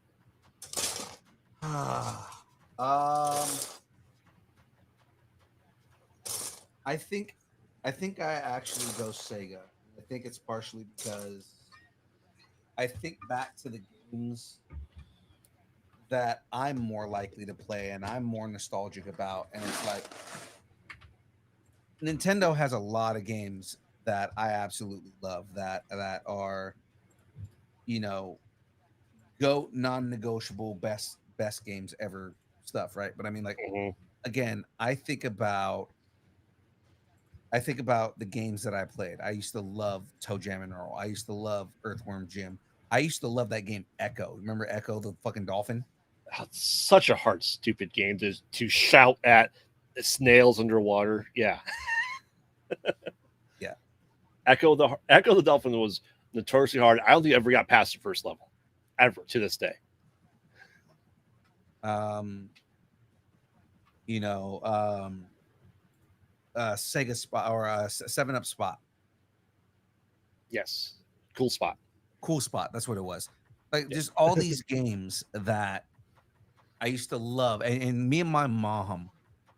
I think I actually go Sega. I think it's partially because I think back to the games that I'm more likely to play and I'm more nostalgic about, and it's like Nintendo has a lot of games that I absolutely love that are go non-negotiable best games ever stuff, right? But I mean, like, again, I think about the games that I played. I used to love Toe Jam and Earl. I used to love Earthworm Jim. I used to love that game Echo. Remember Echo, the fucking dolphin? It's such a hard, stupid game to shout at snails underwater. Yeah. Yeah. Echo the dolphin was notoriously hard. I don't think I ever got past the first level, ever to this day. Sega Spot or 7-Up Spot. Yes. Cool Spot. Cool Spot. That's what it was. Like just all these games that I used to love. And me and my mom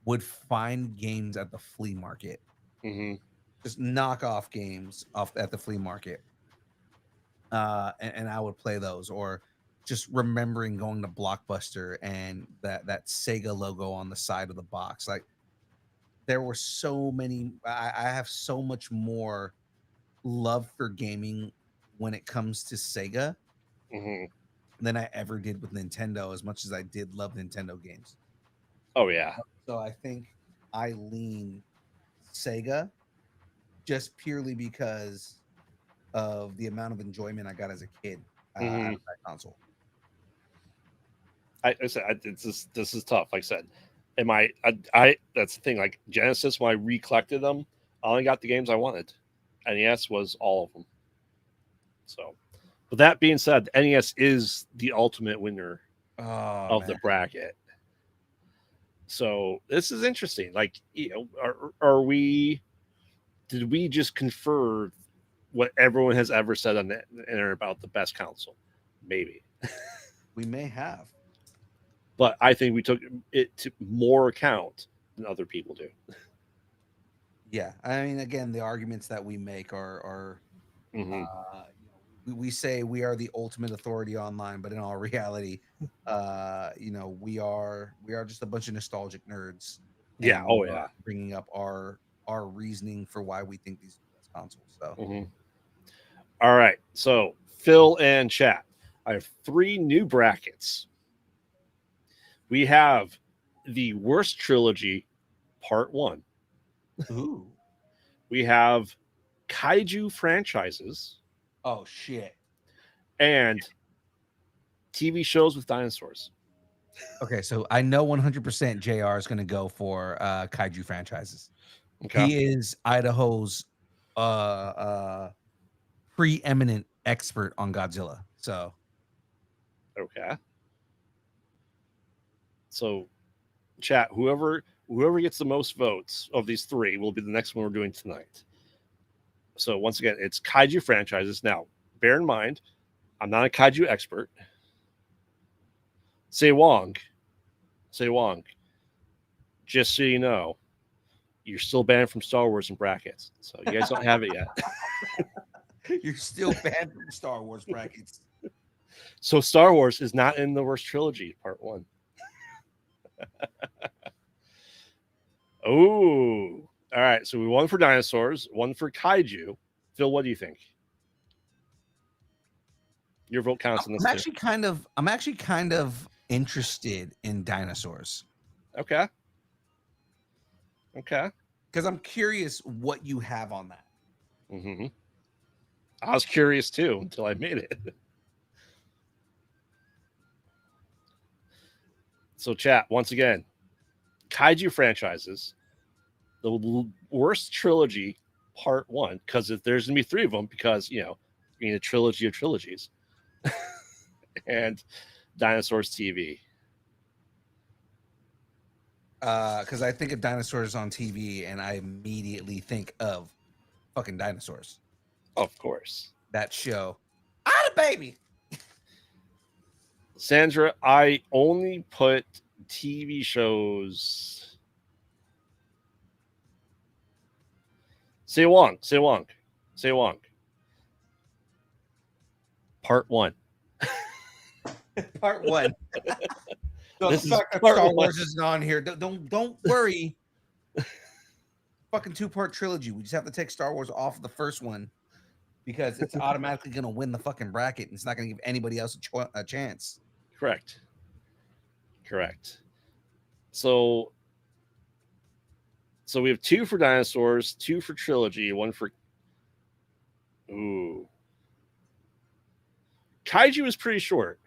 would find games at the flea market, just knockoff games off at the flea market, and I would play those, or just remembering going to Blockbuster and that Sega logo on the side of the box. Like there were so many. I have so much more love for gaming when it comes to Sega than I ever did with Nintendo, as much as I did love Nintendo games. Oh yeah. So I think I lean Sega just purely because of the amount of enjoyment I got as a kid out of that console. I said this is tough. Like I said, that's the thing. Like Genesis, when I recollected them, I only got the games I wanted. NES was all of them. So, but that being said, NES is the ultimate winner of the bracket. So this is interesting. Like, you know, are we? Did we just confer what everyone has ever said on the internet about the best console? Maybe we may have, but I think we took it to more account than other people do. Yeah, I mean, again, the arguments that we make are you know, we say we are the ultimate authority online, but in all reality, you know, we are just a bunch of nostalgic nerds. Yeah. Oh yeah. Bringing up our reasoning for why we think these are the best consoles. So, all right. So Phil and chat, I have 3 new brackets. We have the worst trilogy, part 1. Ooh. We have kaiju franchises. Oh shit. And TV shows with dinosaurs. Okay, so I know 100% JR is going to go for kaiju franchises. Okay. He is Idaho's preeminent expert on Godzilla. So, okay. So, chat, whoever gets the most votes of these 3 will be the next one we're doing tonight. So, once again, it's kaiju franchises. Now, bear in mind, I'm not a kaiju expert. Say Wong, just so you know, you're still banned from Star Wars in brackets. So you guys don't have it yet. You're still banned from Star Wars brackets. So Star Wars is not in the worst trilogy, part 1. Oh, all right. So we won for dinosaurs, one for kaiju. Phil, what do you think? Your vote counts in this. I'm actually kind of interested in dinosaurs. Okay. Because I'm curious what you have on that. I was curious too until I made it. So, chat, once again, kaiju franchises, the worst trilogy, part 1, because there's going to be 3 of them, because, you know, being a trilogy of trilogies. And dinosaurs TV. Because I think of dinosaurs on TV and I immediately think of fucking dinosaurs. Of course. That show. Ah, baby. Sandra, I only put TV shows. Say Wong. Part 1. Part 1. So this the fact that Star Wars isn't on here, don't worry. Fucking 2-part trilogy. We just have to take Star Wars off of the first one because it's automatically going to win the fucking bracket, and it's not going to give anybody else a chance. Correct. So we have 2 for dinosaurs, 2 for trilogy, 1 for. Ooh. Kaiju is pretty short.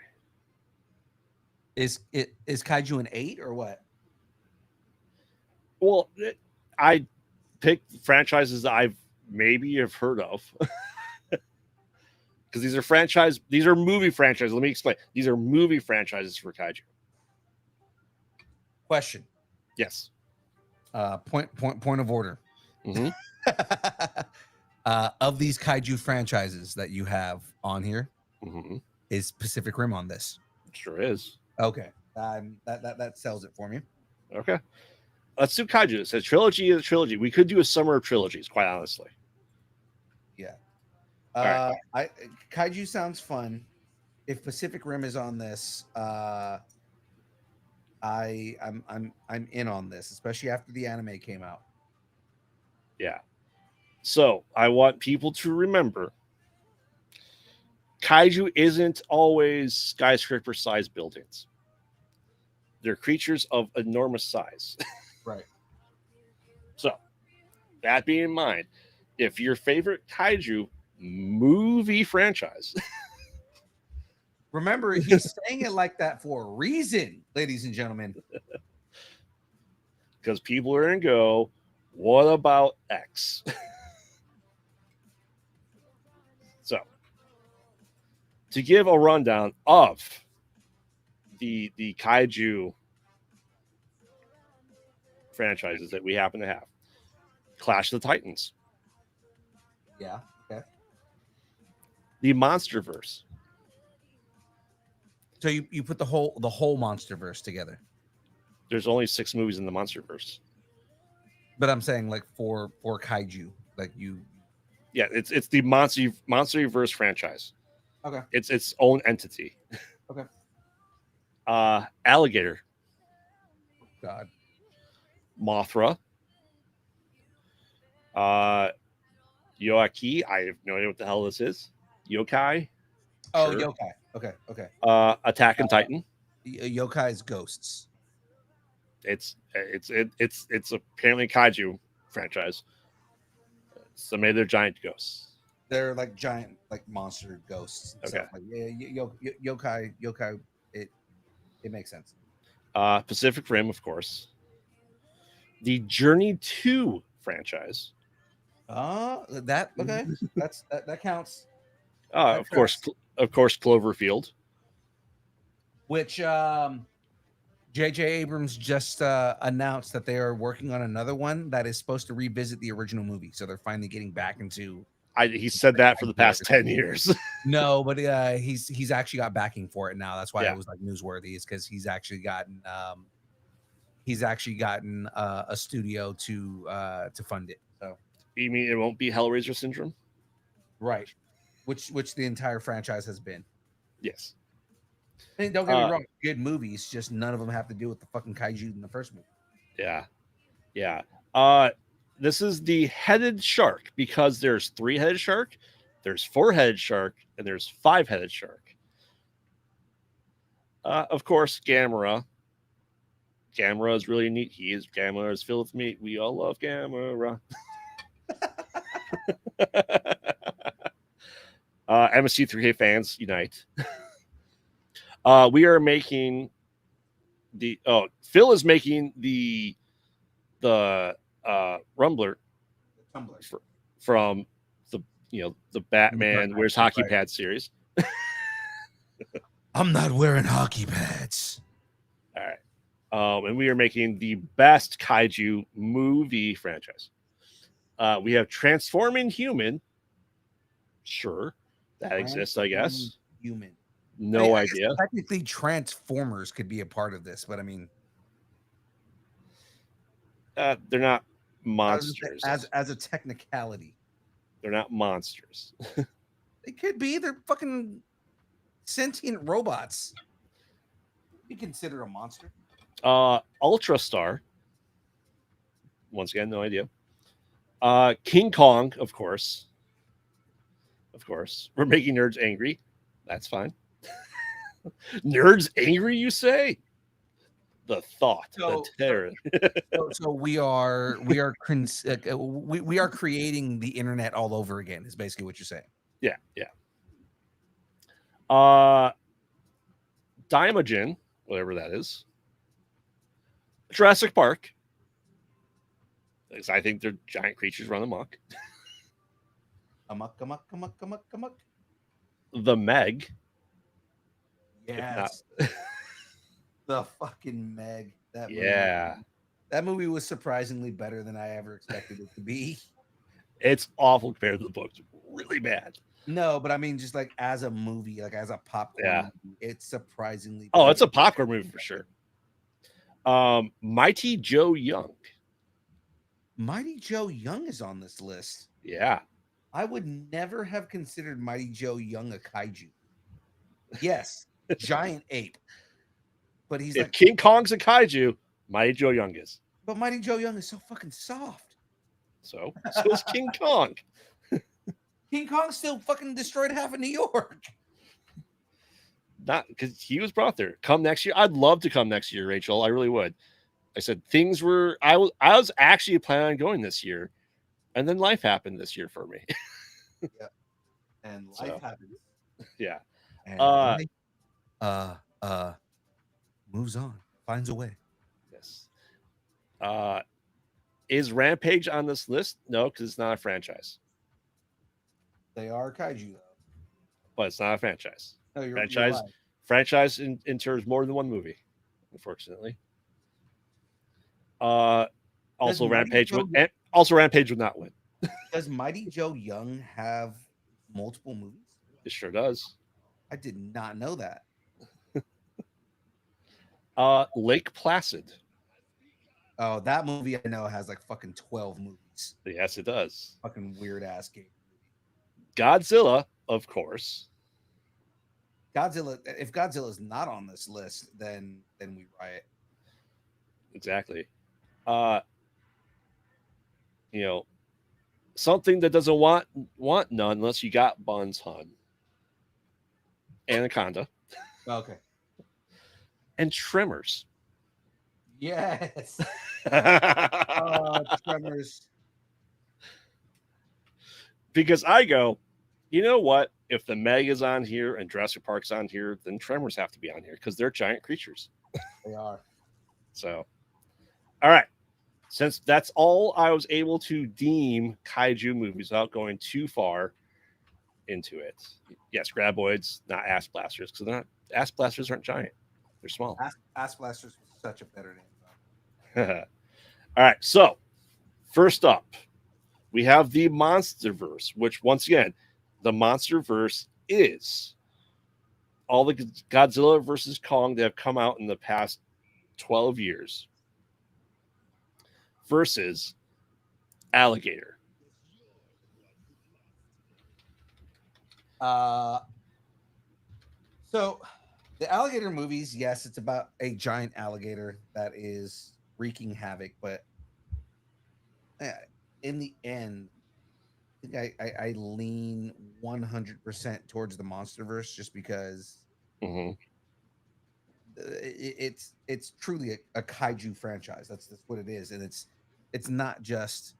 Is Kaiju an 8 or what? Well, I picked franchises that I've maybe have heard of. Because these are movie franchises. Let me explain. These are movie franchises for kaiju. Question. Yes. Point of order. Of these kaiju franchises that you have on here, is Pacific Rim on this? Sure is. Okay. That sells it for me. Okay. let's do kaiju. It's a trilogy of the trilogy. We could do a summer of trilogies, quite honestly. Yeah. Right. Kaiju sounds fun. If Pacific Rim is on this, I'm in on this, especially after the anime came out. Yeah. So I want people to remember kaiju isn't always skyscraper sized buildings. They're creatures of enormous size. Right. So, that being in mind, if your favorite kaiju movie franchise, Remember, he's saying it like that for a reason, ladies and gentlemen. because people are going to go, what about X? So, to give a rundown of the kaiju franchises that we happen to have, Clash of the Titans, Yeah. Okay. the MonsterVerse. So you put the whole MonsterVerse together. There's only 6 movies in the MonsterVerse. But I'm saying like for kaiju, like you. Yeah, it's the MonsterVerse franchise. Okay. It's its own entity. Okay. Alligator, God. Mothra, Yoaki. I have no idea what the hell this is. Yokai. Oh, Sure. yokai. Okay. Okay. Attack on Titan. Yokai's ghosts. It's apparently a kaiju franchise. So maybe they're giant ghosts. They're like giant, like monster ghosts. And Okay. stuff. Like yokai. It makes sense. Pacific Rim, of course. The Journey 2 franchise. That okay. that counts. Of course, Cloverfield. Which J.J. Abrams just announced that they are working on another one that is supposed to revisit the original movie. So they're finally getting back into. He said that for the past 10 years. No, but he's actually got backing for it now. That's why Yeah. it was like newsworthy. Is because he's actually gotten a studio to fund it. So You mean it won't be Hellraiser syndrome? right, which the entire franchise has been. Yes. And don't get me wrong, good movies, just none of them have to do with the fucking kaiju in the first movie. Yeah. Yeah. This is the headed shark because there's 3-headed shark, there's 4-headed shark, and there's 5-headed shark. Of course, Gamera. Gamera is really neat. Gamera is filled with meat. We all love Gamera. MSC3K fans unite. We are making Phil is making the Rumbler from the Batman Wears Hockey Pads series. I'm not wearing hockey pads. All right. And we are making the best kaiju movie franchise. We have Transforming Human. Sure, that exists, I guess. Human. No idea. Technically, Transformers could be a part of this, but I mean, they're not monsters. As a technicality, they're not monsters. They could be. They're fucking sentient robots. You consider a monster? Ultra Star. Once again, no idea. King Kong, of course. Of course. We're making nerds angry. That's fine. Nerds angry, you say? The thought, the terror. So we are creating the internet all over again. Is basically what you're saying. Yeah. Daimajin, whatever that is. Jurassic Park. Because I think they're giant creatures run amok. Amok. The Meg. Yes. The fucking Meg. That movie was surprisingly better than I ever expected it to be. It's awful compared to the books. Really bad. No, but I mean, just like as a movie, like as a popcorn movie, it's surprisingly. Oh, it's a popcorn movie for sure. Mighty Joe Young. Mighty Joe Young is on this list. Yeah. I would never have considered Mighty Joe Young a kaiju. Yes, giant ape. But he's If like, King Kong's a kaiju, Mighty Joe Young is. but Mighty Joe Young is so fucking soft. So is King Kong. King Kong still fucking destroyed half of New York. Not because he was brought there. Come next year. I'd love to come next year, Rachel. I really would. I said things were. I was actually planning on going this year, and then life happened this year for me. Yeah, and life happens. Yeah. And life, moves on, finds a way. Yes. Is Rampage on this list? No, because it's not a franchise. They are kaiju though. But it's not a franchise. No, you're franchise. right. Franchise enters more than one movie, unfortunately. Also Rampage would not win. Does Mighty Joe Young have multiple movies? It sure does. I did not know that. Lake Placid. Oh, that movie I know has like fucking 12 movies. Yes, it does. Fucking weird ass game. Godzilla, of course. Godzilla. If Godzilla's not on this list, then we riot. Exactly. Something that doesn't want none unless you got Buns Hun. Anaconda. Okay. And Tremors. Yes. Tremors. Because I go, you know what? If the Meg is on here and Jurassic Park's on here, then Tremors have to be on here because they're giant creatures. They are. So, all right. Since that's all I was able to deem kaiju movies without going too far into it. Yes, graboids, not ass blasters, because they're not ass blasters aren't giant. They're small. Ass blasters was such a better name. All right. So, first up, we have the Monsterverse, which once again, the Monsterverse is all the Godzilla versus Kong that have come out in the past 12 years versus Alligator. So the alligator movies, yes, it's about a giant alligator that is wreaking havoc, but in the end, I lean 100% towards the Monsterverse just because it's truly a kaiju franchise. That's what it is, and it's not just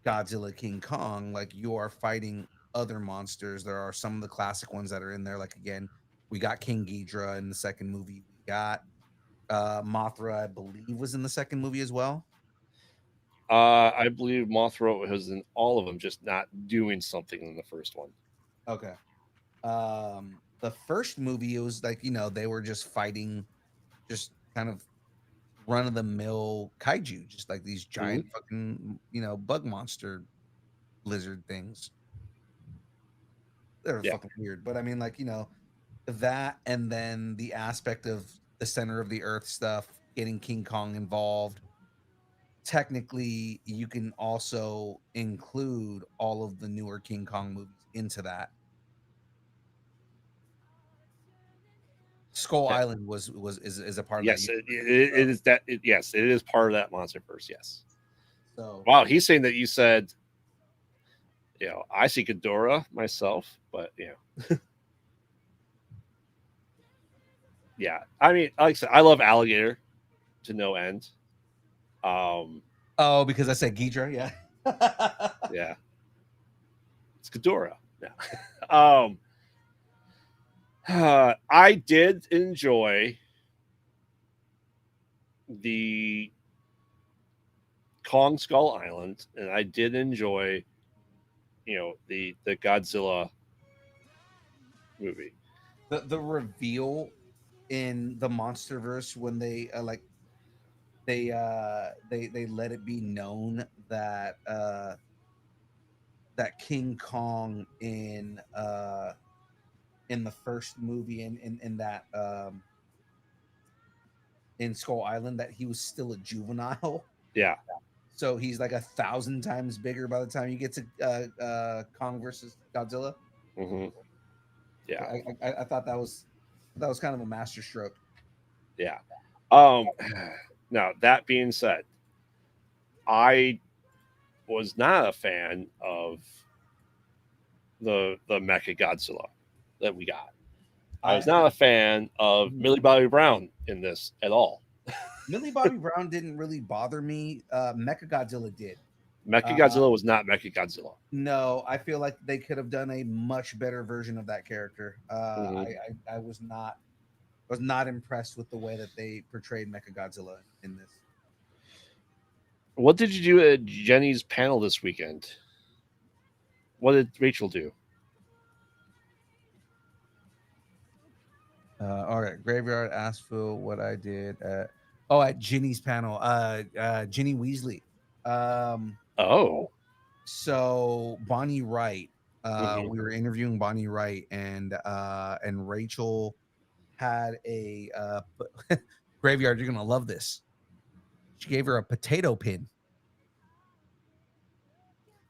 Godzilla, King Kong. Like, you are fighting other monsters. There are some of the classic ones that are in there. Like, again, we got King Ghidorah in the second movie. We got Mothra, I believe, was in the second movie as well. I believe Mothra was in all of them, just not doing something in the first one. Okay. The first movie, it was like, they were just fighting just kind of run of the mill kaiju, just like these giant fucking, bug monster lizard things. They're fucking weird. But I mean, like, that, and then the aspect of the center of the earth stuff, getting King Kong involved. Technically, you can also include all of the newer King Kong movies into that. Skull Island is a part of that. Yes, it is that. Yes, it is part of that Monsterverse. Yes. So wow, he's saying that you said, I see Ghidorah myself, but yeah. I mean, like I said, I love Alligator to no end. Because I said Ghidorah, yeah. Yeah. It's Ghidorah. Yeah. I did enjoy the Kong Skull Island, and I did enjoy, the Godzilla movie. The reveal in the Monsterverse when they they let it be known that that King Kong in the first movie in that in Skull Island that he was still a juvenile. Yeah. So he's like 1,000 times bigger by the time you get to Kong versus Godzilla. Mm-hmm. Yeah. I thought that was kind of a master stroke. Yeah. Now that being said, I was not a fan of the Mecha Godzilla that we got. I was not a fan of Millie Bobby Brown in this at all. Millie Bobby Brown didn't really bother me. Mecha Godzilla did. Mecha Godzilla was not Mecha Godzilla. No, I feel like they could have done a much better version of that character. Mhm. I was not impressed with the way that they portrayed Mecha Godzilla in this. What did you do at Jenny's panel this weekend? What did Rachel do? All right, Graveyard asked Phil what I did at Ginny's panel. Ginny Weasley. Oh, So Bonnie Wright. Mhm. We were interviewing Bonnie Wright, and Rachel had a Graveyard. You're gonna love this. She gave her a potato pin.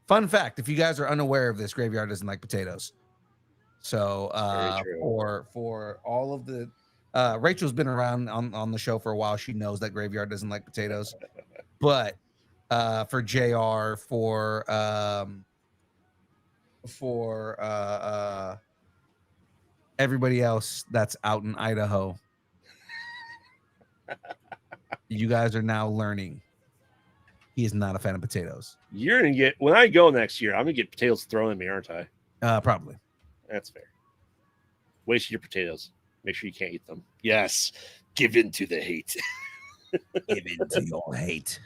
Fun fact: if you guys are unaware of this, Graveyard doesn't like potatoes. So for all of the Rachel's been around on the show for a while. She knows that Graveyard doesn't like potatoes. But for JR, for everybody else that's out in Idaho, you guys are now learning he is not a fan of potatoes. You're gonna get when I go next year. I'm gonna get potatoes thrown at me, aren't I? Probably. That's fair. Waste your potatoes. Make sure you can't eat them. Yes, give in to the hate. Give in to your hate.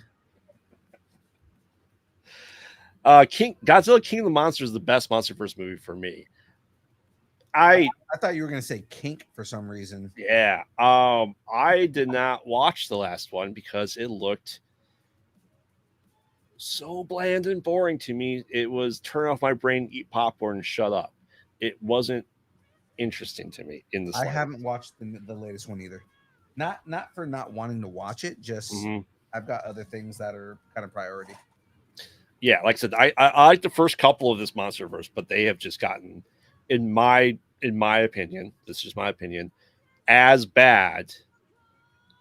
Godzilla King of the Monsters is the best MonsterVerse movie for me. I thought you were going to say Kink for some reason. Yeah. I did not watch the last one because it looked so bland and boring to me. It was turn off my brain, eat popcorn, and shut up. It wasn't interesting to me in the I haven't watched the latest one either. Not for not wanting to watch it, just I've got other things that are kind of priority. Yeah, like I said, I like the first couple of this MonsterVerse, but they have just gotten, in my opinion, this is just my opinion, as bad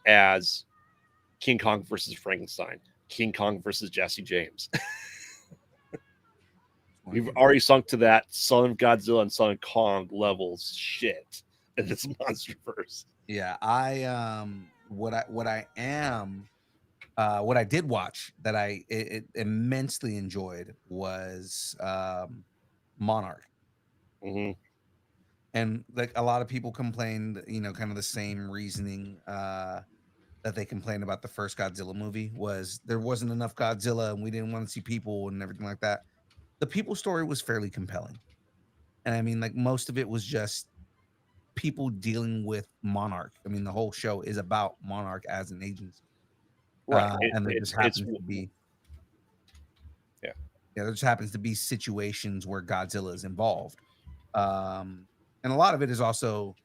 as King Kong versus Frankenstein, King Kong versus Jesse James. We've already sunk to that Son of Godzilla and Son of Kong levels shit in this MonsterVerse. Yeah, what I did watch that I immensely enjoyed was Monarch. Mm-hmm. And like a lot of people complained, kind of the same reasoning that they complained about the first Godzilla movie was there wasn't enough Godzilla and we didn't want to see people and everything like that. The people story was fairly compelling. And I mean, like most of it was just people dealing with Monarch. I mean, the whole show is about Monarch as an agency. Right. And there just happens to be there just happens to be situations where Godzilla is involved. And a lot of it is also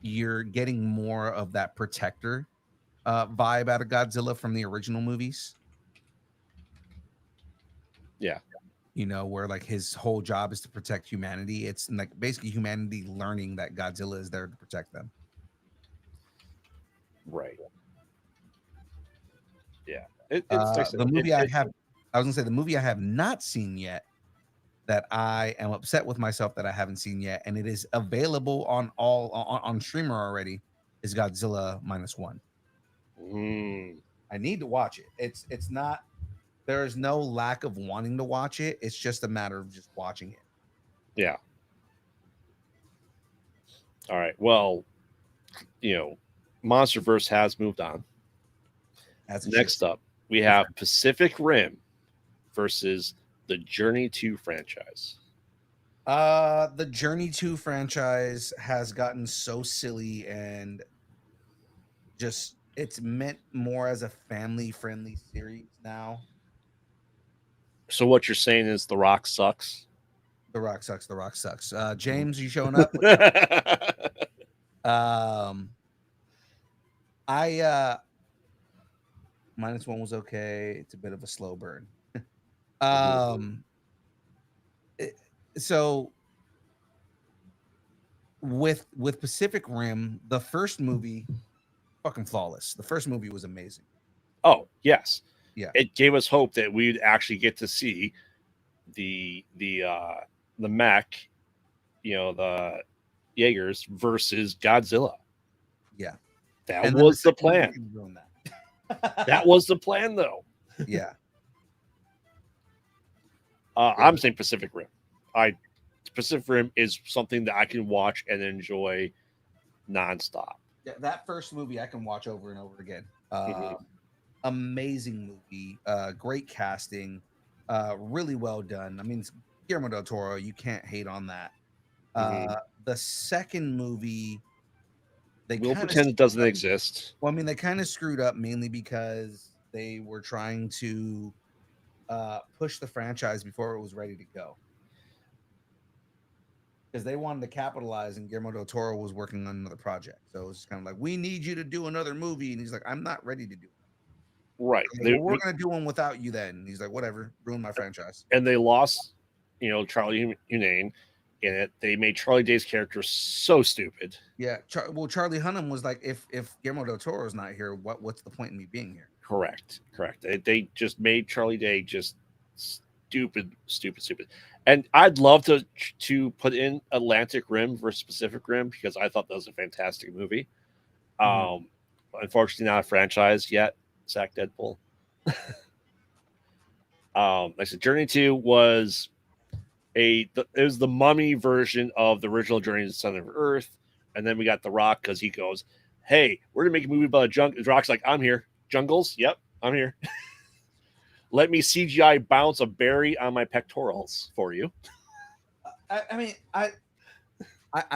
you're getting more of that protector vibe out of Godzilla from the original movies. Yeah. Where like his whole job is to protect humanity. It's like basically humanity learning that Godzilla is there to protect them. Right. Yeah. The movie I was gonna say the movie I have not seen yet that I am upset with myself that I haven't seen yet, and it is available on streamer already, is Godzilla -1. I need to watch it. It's not. There is no lack of wanting to watch it. It's just a matter of just watching it. Yeah. All right. Well, MonsterVerse has moved on. Next up, we have Pacific Rim versus the Journey 2 franchise. The Journey 2 franchise has gotten so silly and just it's meant more as a family-friendly series now. So what you're saying is The Rock sucks? The Rock sucks. The Rock sucks. James, you showing up? I -1 was okay. It's a bit of a slow burn. Mhm. Um, it- so with Pacific Rim, the first movie, fucking flawless. The first movie was amazing. Oh yes, Yeah, it gave us hope that we'd actually get to see the the uh, the mech, the Jaegers versus Godzilla. yeah. That And then the was the second movie plan. kind of ruined That that. was the plan, though. Yeah, yeah. I'm saying Pacific Rim. I Pacific Rim is something that I can watch and enjoy nonstop. Yeah, that first movie I can watch over and over again. Hmm. Amazing movie, great casting, really well done. I mean, it's Guillermo del Toro, you can't hate on that. Hmm. The second movie, they We'll kind of pretend it doesn't exist. well, I mean, they kind of screwed up mainly because they were trying to push the franchise before it was ready to go. Because they wanted to capitalize, and Guillermo del Toro was working on another project. So it was kind of like, we need you to do another movie, and he's like, I'm not ready to do it. Right. Like, well, we're gonna do one without you then. And he's like, whatever, ruin my franchise. And they lost, Charlie Hunnam in it. They made Charlie Day's character so stupid. Yeah. Well, Charlie Hunnam was like, if Guillermo del Toro is not here, what's the point in me being here? Correct. Correct. They just made Charlie Day just stupid, stupid, stupid. And I'd love to put in Atlantic Rim versus Pacific Rim because I thought that was a fantastic movie. Mhm. Um, Unfortunately, not a franchise yet. Sack Deadpool. Like I said, Journey 2 was it was the Mummy version of the original Journey to the Center of Earth, and then we got The Rock because he goes, "Hey, we're gonna make a movie about a jungle." The Rock's like, "I'm here. Jungles? Yep, I'm here. Let me CGI bounce a berry on my pectorals for you." I mean, I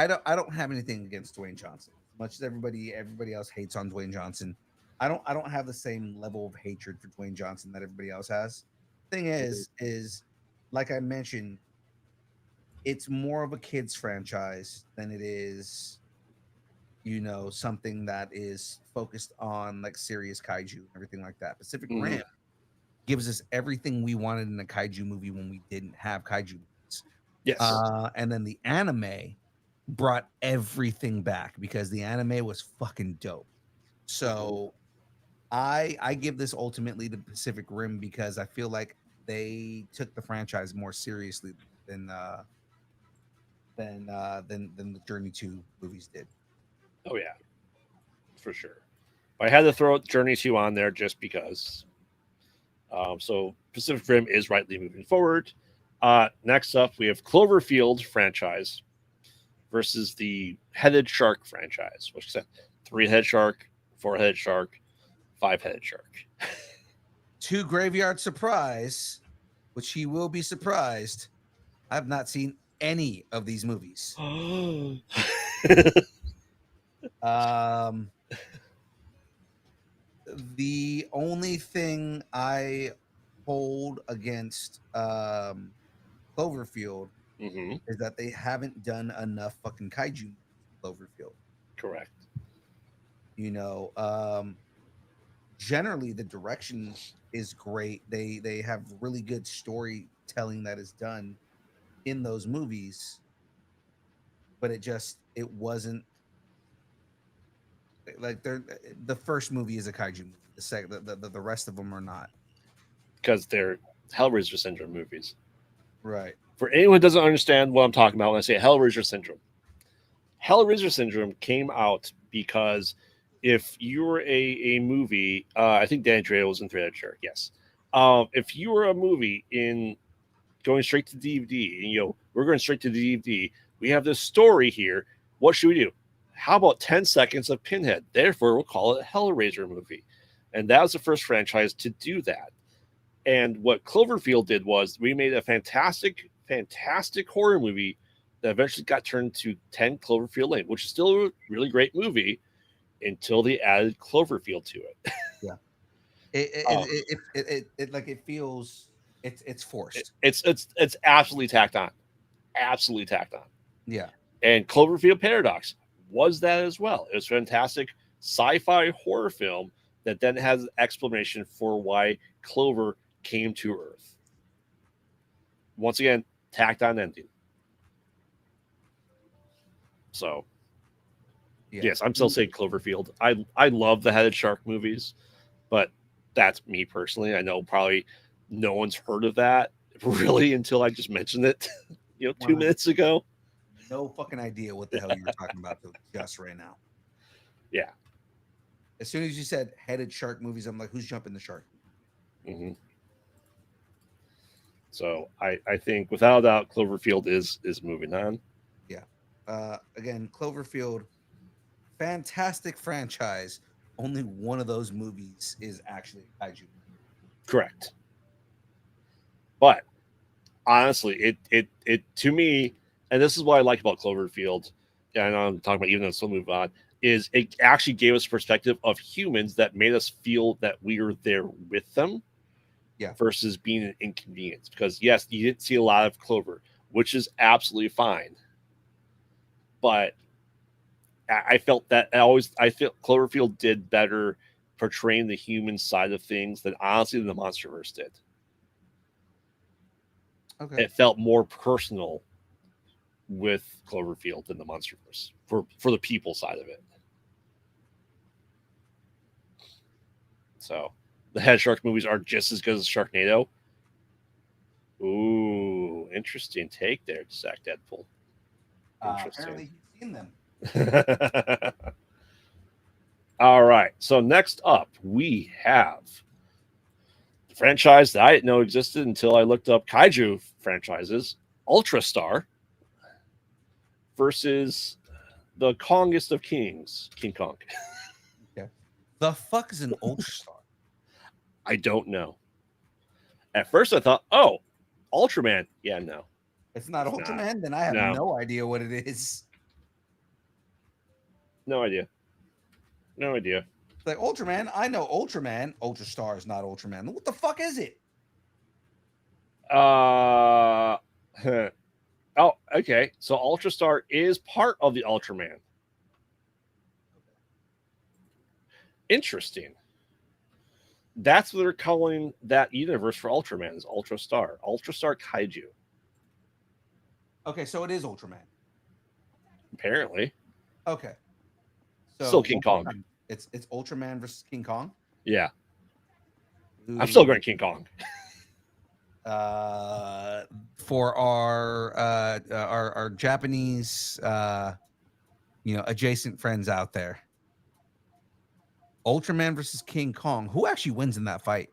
don't have anything against Dwayne Johnson. As much as everybody else hates on Dwayne Johnson, I don't have the same level of hatred for Dwayne Johnson that everybody else has. Thing is like I mentioned, it's more of a kids franchise than it is, something that is focused on like serious kaiju and everything like that. Pacific Mm-hmm. Rim gives us everything we wanted in a kaiju movie when we didn't have kaiju movies. Yes. And then the anime brought everything back because the anime was fucking dope. Mm-hmm. So I give this ultimately to Pacific Rim because I feel like they took the franchise more seriously than than the Journey 2 movies did. Oh yeah, for sure. I had to throw Journey 2 on there just because. So Pacific Rim is rightly moving forward. Next up, we have Cloverfield franchise versus the Headed Shark franchise, which is three-headed shark, four-headed shark, five-headed shark. To Graveyard Surprise, which he will be surprised, I've not seen any of these movies. Um, the only thing I hold against Cloverfield Hmm. is that they haven't done enough fucking kaiju movies in Cloverfield. Correct. You know, um, Generally the direction is great. They have really good storytelling that is done in those movies, but it wasn't like the first movie is a kaiju movie. The rest of them are not. Because they're Hellraiser syndrome movies. Right. For anyone who doesn't understand what I'm talking about when I say Hellraiser syndrome, Hellraiser syndrome came out because if you were a movie, I think Dan Trejo was in Three Headed Shark, yes. If you were a movie in going straight to DVD, and we're going straight to the DVD, we have this story here. What should we do? How about 10 seconds of Pinhead? Therefore, we'll call it a Hellraiser movie. And that was the first franchise to do that. And what Cloverfield did was we made a fantastic, fantastic horror movie that eventually got turned to 10 Cloverfield Lane, which is still a really great movie until they added Cloverfield to it. Yeah. It Um, like it feels it's forced. it's absolutely tacked on, absolutely tacked on. Yeah. And Cloverfield Paradox was that as well. It was fantastic sci-fi horror film that then has an explanation for why Clover came to Earth. Once again, tacked on ending. So, yes, I'm still saying Cloverfield. I love the Headed Shark movies, but that's me personally. I know probably no one's heard of that really until I just mentioned it, 2 minutes ago. No fucking idea what the hell you're talking about just right now. Yeah. As soon as you said Headed Shark movies, I'm like, who's jumping the shark? Mm-hmm. So I think without a doubt, Cloverfield is moving on. Yeah. Again, Cloverfield, fantastic franchise. Only one of those movies is actually a kaiju. Correct. But honestly, it to me, and this is what I like about Cloverfield, and I know I'm talking about even though still move on, is it actually gave us perspective of humans that made us feel that we were there with them. Yeah. Versus being an inconvenience. Because yes, you didn't see a lot of Clover, which is absolutely fine. But I felt that I feel Cloverfield did better portraying the human side of things than honestly the MonsterVerse did. Okay. It felt more personal with Cloverfield than the MonsterVerse for the people side of it. So the Head Shark movies are just as good as Sharknado. Ooh, interesting take there, Zach Deadpool. Apparently he's seen them. All right. So next up, we have the franchise that I didn't know existed until I looked up kaiju franchises, Ultra Star versus the Kongest of Kings, King Kong. Okay. The fuck is an Ultra Star? I don't know. At first I thought, oh, Ultraman. Yeah, no. It's not Ultraman? Then I have no idea what it is. No idea. No idea. Like Ultraman, I know Ultraman. Ultra Star is not Ultraman. What the fuck is it? Oh, okay. So Ultra Star is part of the Ultraman. Interesting. That's what they're calling that universe for Ultraman is Ultra Star. Ultra Star Kaiju. Okay, so it is Ultraman. Apparently. Okay. So still King Kong. It's Ultraman versus King Kong? Yeah. Ooh. I'm still going King Kong. For our Japanese adjacent friends out there. Ultraman versus King Kong. Who actually wins in that fight?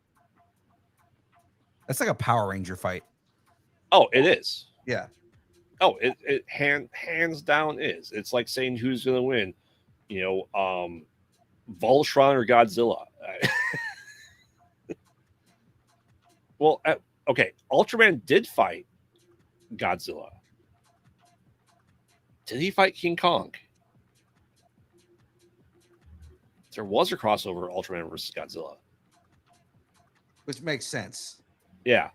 That's like a Power Ranger fight. Oh, it is. Yeah. Oh, it hands down is. It's like saying who's going to win. Voltron or Godzilla. Well, okay. Ultraman did fight Godzilla. Did he fight King Kong? There was a crossover Ultraman versus Godzilla. Which makes sense. Yeah.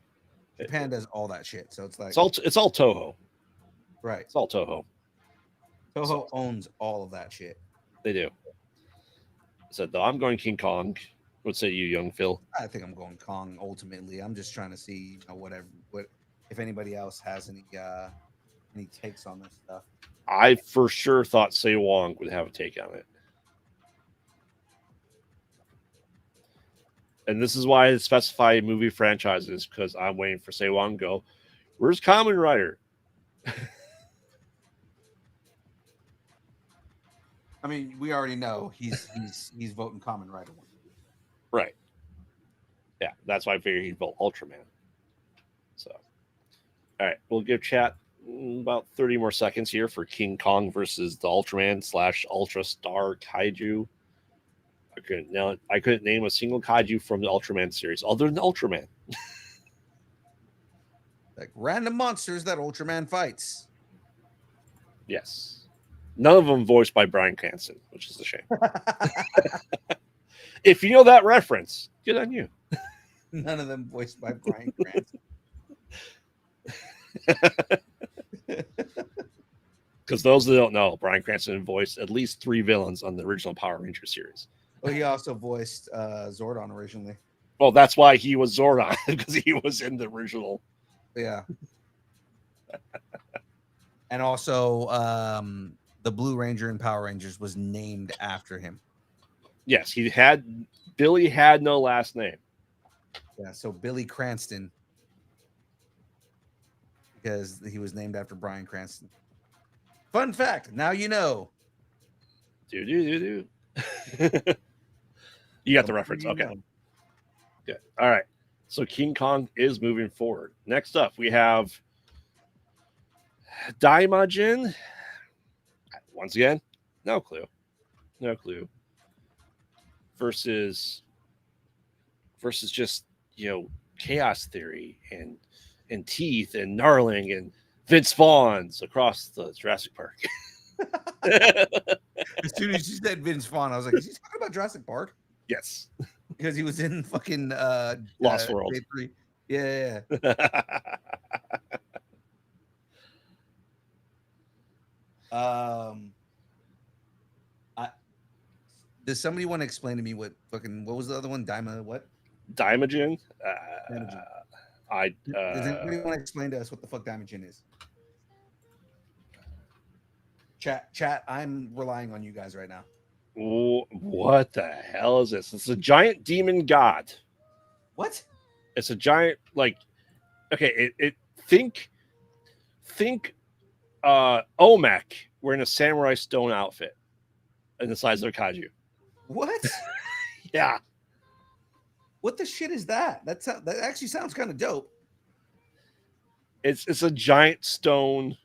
Japan does all that shit. So it's like it's all Toho. Right. It's all Toho. Toho owns all of that shit. They do. So though I'm going King Kong. What say you, young Phil? I think I'm going Kong ultimately. I'm just trying to see, what if anybody else has any takes on this stuff. I for sure thought Say Wong would have a take on it. And this is why I specify movie franchises, because I'm waiting for Say Wong to go, where's Kamen Rider? I mean, we already know he's voting Kamen Rider. Right. Yeah, that's why I figured he'd vote Ultraman. So, all right, we'll give chat about 30 more seconds here for King Kong versus the Ultraman / Ultra Star Kaiju. I couldn't name a single kaiju from the Ultraman series other than Ultraman. Like random monsters that Ultraman fights. Yes. None of them voiced by Bryan Cranston, which is a shame. If you know that reference, good on you. None of them voiced by Bryan Cranston. Because those that don't know, Bryan Cranston voiced at least 3 villains on the original Power Rangers series. Well, he also voiced Zordon originally. Well, that's why he was Zordon, because he was in the original. Yeah. And also, the Blue Ranger in Power Rangers was named after him. Yes, Billy had no last name. Yeah, so Billy Cranston, because he was named after Bryan Cranston. Fun fact, now you know. You got the reference. Okay. Know. Good. All right. So King Kong is moving forward. Next up, we have Daimajin. Once again, no clue. No clue. Versus just, Chaos Theory and Teeth and Gnarling and Vince Vaughn's across the Jurassic Park. As soon as you said Vince Vaughn, I was like, is he talking about Jurassic Park? Yes. Because he was in fucking Lost World. Day 3. Yeah. Does somebody want to explain to me what was the other one? Daimajin. Daimajin. Does anybody want to explain to us what the fuck Daimajin is? Chat. I'm relying on you guys right now. What the hell is this? It's a giant demon god. What? It's a giant, okay. Think Omek wearing a samurai stone outfit and the size of a kaiju. What? Yeah. What the shit is that? That actually sounds kind of dope. It's a giant stone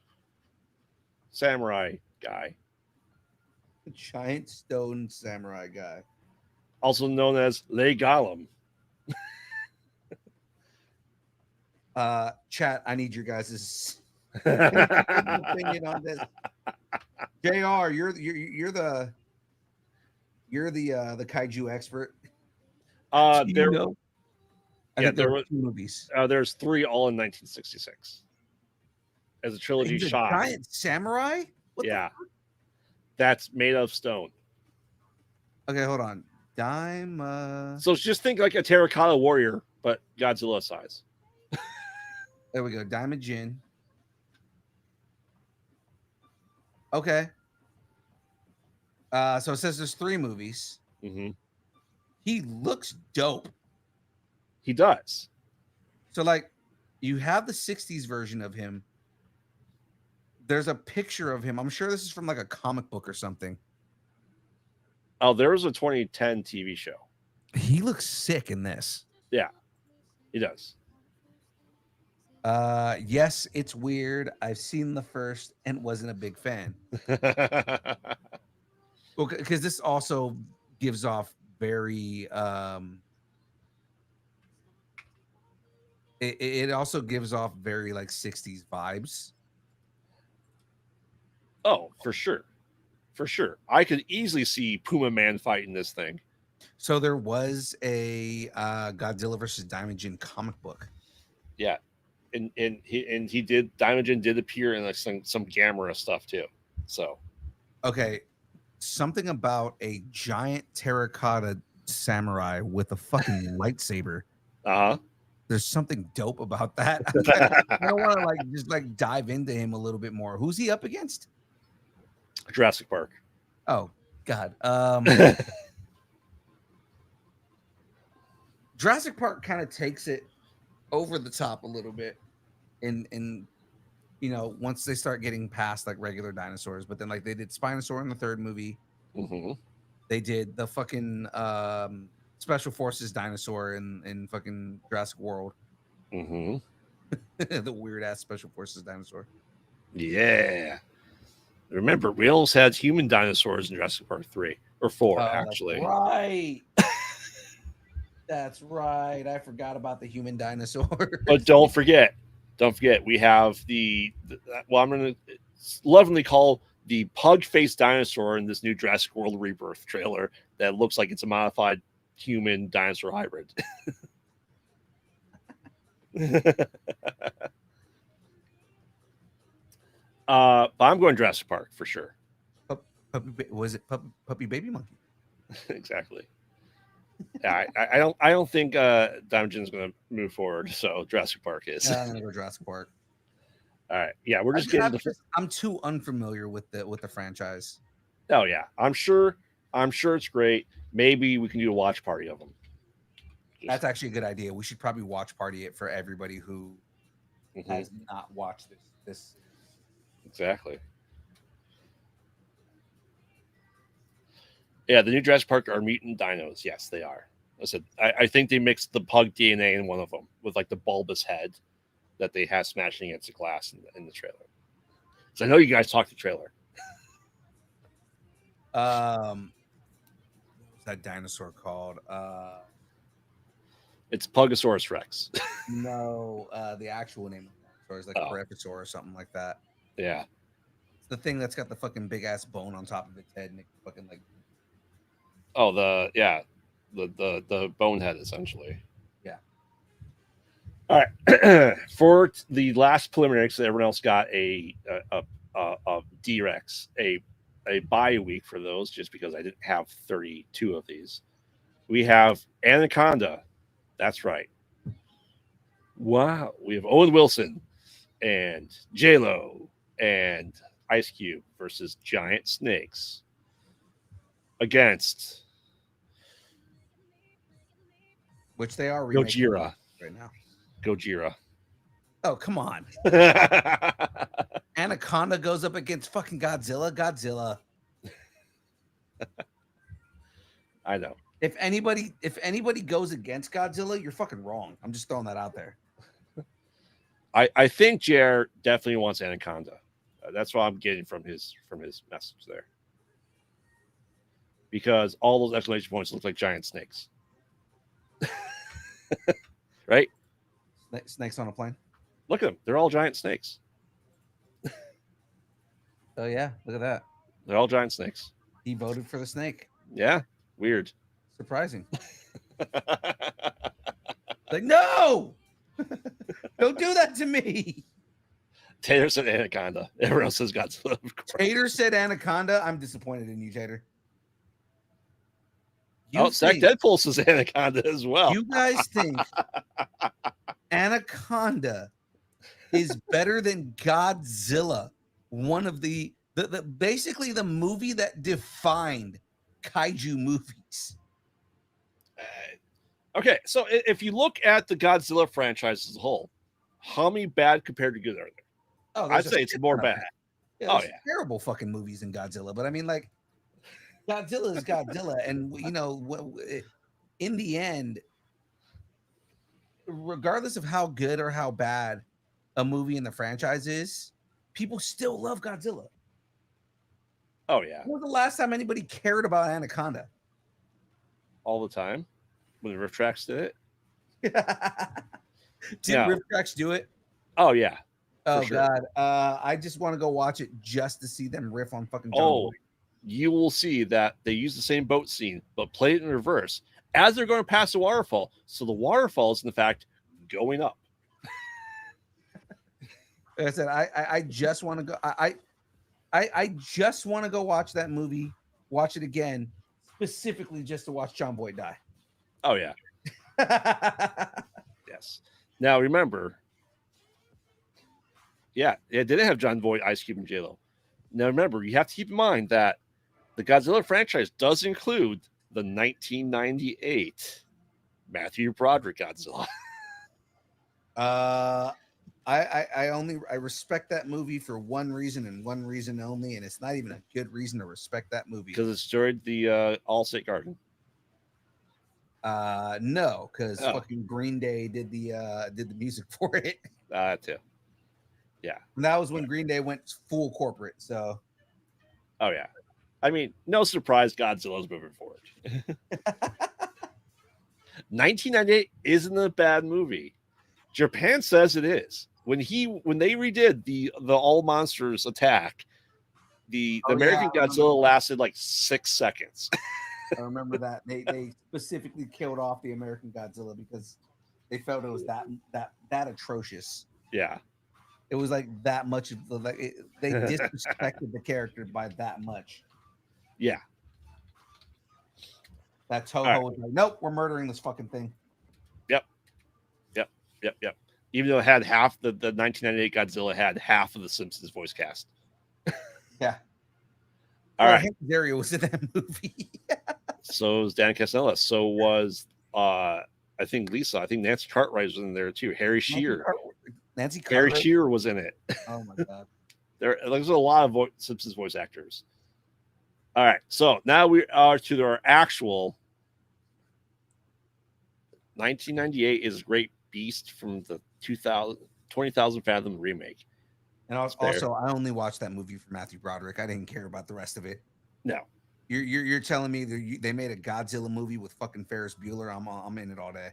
samurai guy. A giant stone samurai guy. Also known as Le Golem. Chat, I need your guys' opinion on this. JR, you're the kaiju expert. There were 2 movies. There's 3 all in 1966 as a trilogy shot. Giant samurai? What that's made of stone. Okay, hold on. So just think like a terracotta warrior, but Godzilla size. There we go. Daimajin. Okay. So it says there's 3 movies. Mm-hmm. He looks dope. He does. So you have the 60s version of him. There's a picture of him. I'm sure this is from a comic book or something. Oh, there was a 2010 TV show. He looks sick in this. Yeah, he does. Yes, it's weird. I've seen the first and wasn't a big fan. Well, because this also gives off very it also gives off very 60s vibes. Oh, for sure. I could easily see Puma Man fighting this thing. So there was a Godzilla versus Daimajin comic book. Yeah, and Daimajin did appear in some Gamera stuff too. So okay, something about a giant terracotta samurai with a fucking lightsaber. There's something dope about that. I don't want to just dive into him a little bit more. Who's he up against? Jurassic Park. Oh God. Jurassic Park kind of takes it over the top a little bit in once they start getting past regular dinosaurs, but then they did Spinosaur in the 3rd movie. Mm-hmm. They did the fucking Special Forces dinosaur in fucking Jurassic World. Mm-hmm. The weird ass Special Forces dinosaur. Yeah. Remember, we also had human dinosaurs in Jurassic Park 3 or 4, actually. That's right. That's right. I forgot about the human dinosaur. But don't forget, we have I'm going to lovingly call the pug-faced dinosaur in this new Jurassic World Rebirth trailer that looks like it's a modified human dinosaur hybrid. But I'm going Jurassic Park for sure. Was it Puppy Baby Monkey? Exactly. Yeah, I don't think Dimension's going to move forward. So Jurassic Park is. I'm gonna go Jurassic Park. All right. Yeah, we're just getting I'm too unfamiliar with the franchise. Oh yeah, I'm sure it's great. Maybe we can do a watch party of them. That's actually a good idea. We should probably watch party it for everybody who has not watched this. Exactly. Yeah, the new Jurassic Park are mutant dinos. Yes, they are. I said I think they mixed the pug DNA in one of them with like the bulbous head that they have smashing against the glass in the trailer. So I know you guys talked the trailer. What was that dinosaur called? It's Pugosaurus Rex. No, the actual name of the dinosaur is like Brachiosaur or something like that. Yeah. It's the thing that's got the fucking big ass bone on top of its head and it fucking like. Oh, the bonehead essentially. Yeah. All right. For the last preliminary, so everyone else got a D-Rex, a bye week for those, just because I didn't have 32 of these. We have Anaconda. That's right. Wow. We have Owen Wilson and J-Lo and Ice Cube versus giant snakes against which they are remaking Gojira right now. Gojira. Oh, come on. Anaconda goes up against fucking Godzilla. I know. If anybody goes against Godzilla, you're fucking wrong. I'm just throwing that out there. I think Jer definitely wants Anaconda. That's what I'm getting from his message there. Because all those exclamation points look like giant snakes. Right? Snakes on a plane. Look at them. They're all giant snakes. Oh yeah, look at that. They're all giant snakes. He voted for the snake. Yeah, weird. Surprising. Like, no! Don't do that to me. Tater said Anaconda. Everyone else says Godzilla. Tater said Anaconda. I'm disappointed in you, Tater. Zach Deadpool says Anaconda as well. You guys think Anaconda is better than Godzilla? One of the basically the movie that defined kaiju movies. Okay, so if you look at the Godzilla franchise as a whole, how many bad compared to good are there? Oh, I'd say it's more bad. Yeah, terrible fucking movies in Godzilla, but I mean, like, Godzilla is Godzilla, and you know, in the end, regardless of how good or how bad a movie in the franchise is, people still love Godzilla. Oh yeah. When was the last time anybody cared about Anaconda? All the time. When the Riff Tracks did it. Did Riff Tracks do it? Oh yeah. Oh sure. God. I just want to go watch it just to see them riff on fucking John Boy. You will see that they use the same boat scene, but play it in reverse as they're going past the waterfall. So the waterfall is in fact going up. Like I said, I just want to go. I just want to go watch that movie, watch it again, specifically just to watch John Boy die. Oh yeah. Yes. Now remember. Yeah, it didn't have John Boy, Ice Cube, and J-Lo. Now remember, you have to keep in mind that the Godzilla franchise does include the 1998 Matthew Broderick Godzilla. I respect that movie for one reason and one reason only, and it's not even a good reason to respect that movie. Because it starred the Allstate Garden. No, because fucking Green Day did the music for it. Too. Yeah. And that was when Green Day went full corporate. So. Oh yeah. I mean, no surprise Godzilla's moving forward. 1998 isn't a bad movie. Japan says it is. When they redid the All Monsters attack, the American Godzilla lasted like 6 seconds. I remember that. They specifically killed off the American Godzilla because they felt it was that atrocious. Yeah. It was like that much of the they disrespected the character by that much. Yeah. That All right. Toho was like, nope, we're murdering this fucking thing. Yep. Yep. Yep. Yep. Even though it had half the 1998 Godzilla had half of the Simpsons voice cast. Yeah. All right. Hank Azaria was in that movie. So was Dan Castellaneta. So was I think Lisa. I think Nancy Cartwright was in there too. Harry Shearer. Nancy Harry Cartwright. Shearer was in it. Oh my god. There's a lot of Simpsons voice actors. All right. So now we are to our actual 1998 is Great Beast from the 20,000 Fathom remake. And also, I only watched that movie for Matthew Broderick. I didn't care about the rest of it. No. You're telling me they made a Godzilla movie with fucking Ferris Bueller? I'm in it all day.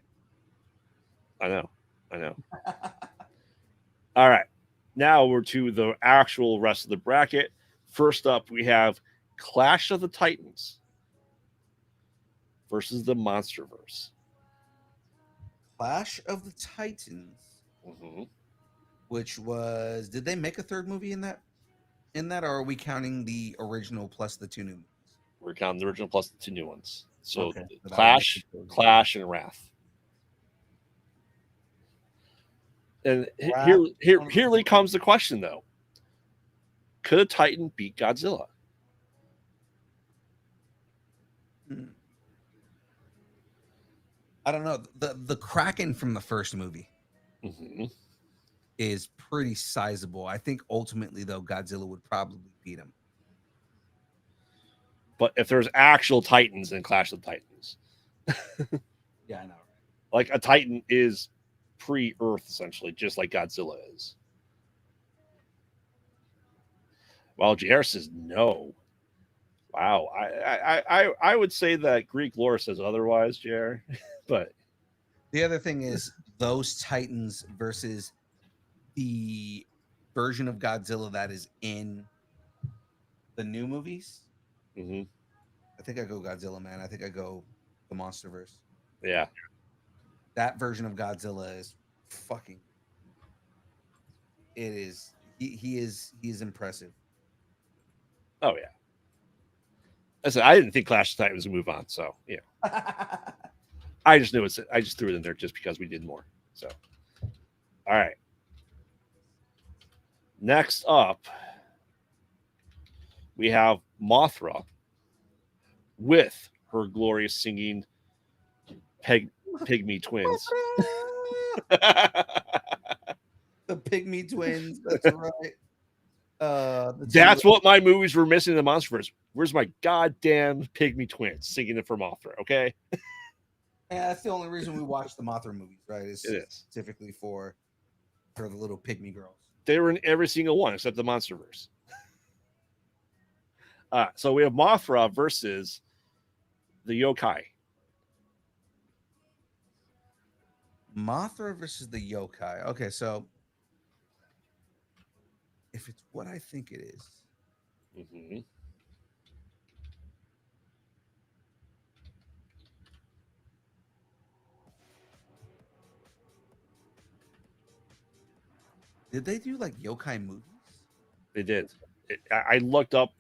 I know. All right. Now we're to the actual rest of the bracket. First up, we have Clash of the Titans versus the Monsterverse. Clash of the Titans, which was, did they make a third movie in that? Or are we counting the original plus the two new movies? We're counting the original plus the two new ones. So okay. Clash, and Wrath. And here comes the question, though. Could a Titan beat Godzilla? I don't know. The Kraken from the first movie is pretty sizable. I think ultimately, though, Godzilla would probably beat him. But if there's actual Titans in Clash of the Titans. Yeah, I know. Like a Titan is pre-Earth, essentially, just like Godzilla is. Well, JR says no. Wow. I would say that Greek lore says otherwise, JR. But the other thing is those Titans versus the version of Godzilla that is in the new movies. I think I go Godzilla, man. I think I go the Monsterverse. Yeah. That version of Godzilla is fucking. It is. He is impressive. Oh yeah. I said I didn't think Clash of Titans would move on, so yeah. I just knew I just threw it in there just because we did more. So, all right. Next up, we have Mothra with her glorious singing Pygmy twins. The Pygmy twins. That's right. That's what my movies were missing in the Monsterverse. Where's my goddamn Pygmy twins singing it for Mothra? Okay. Yeah, that's the only reason we watch the Mothra movies, right? It is specifically for the little pygmy girls. They were in every single one except the Monsterverse. So we have Mothra versus the yokai. Mothra versus the yokai. Okay, so if it's what I think it is, did they do like yokai movies? They did. I looked up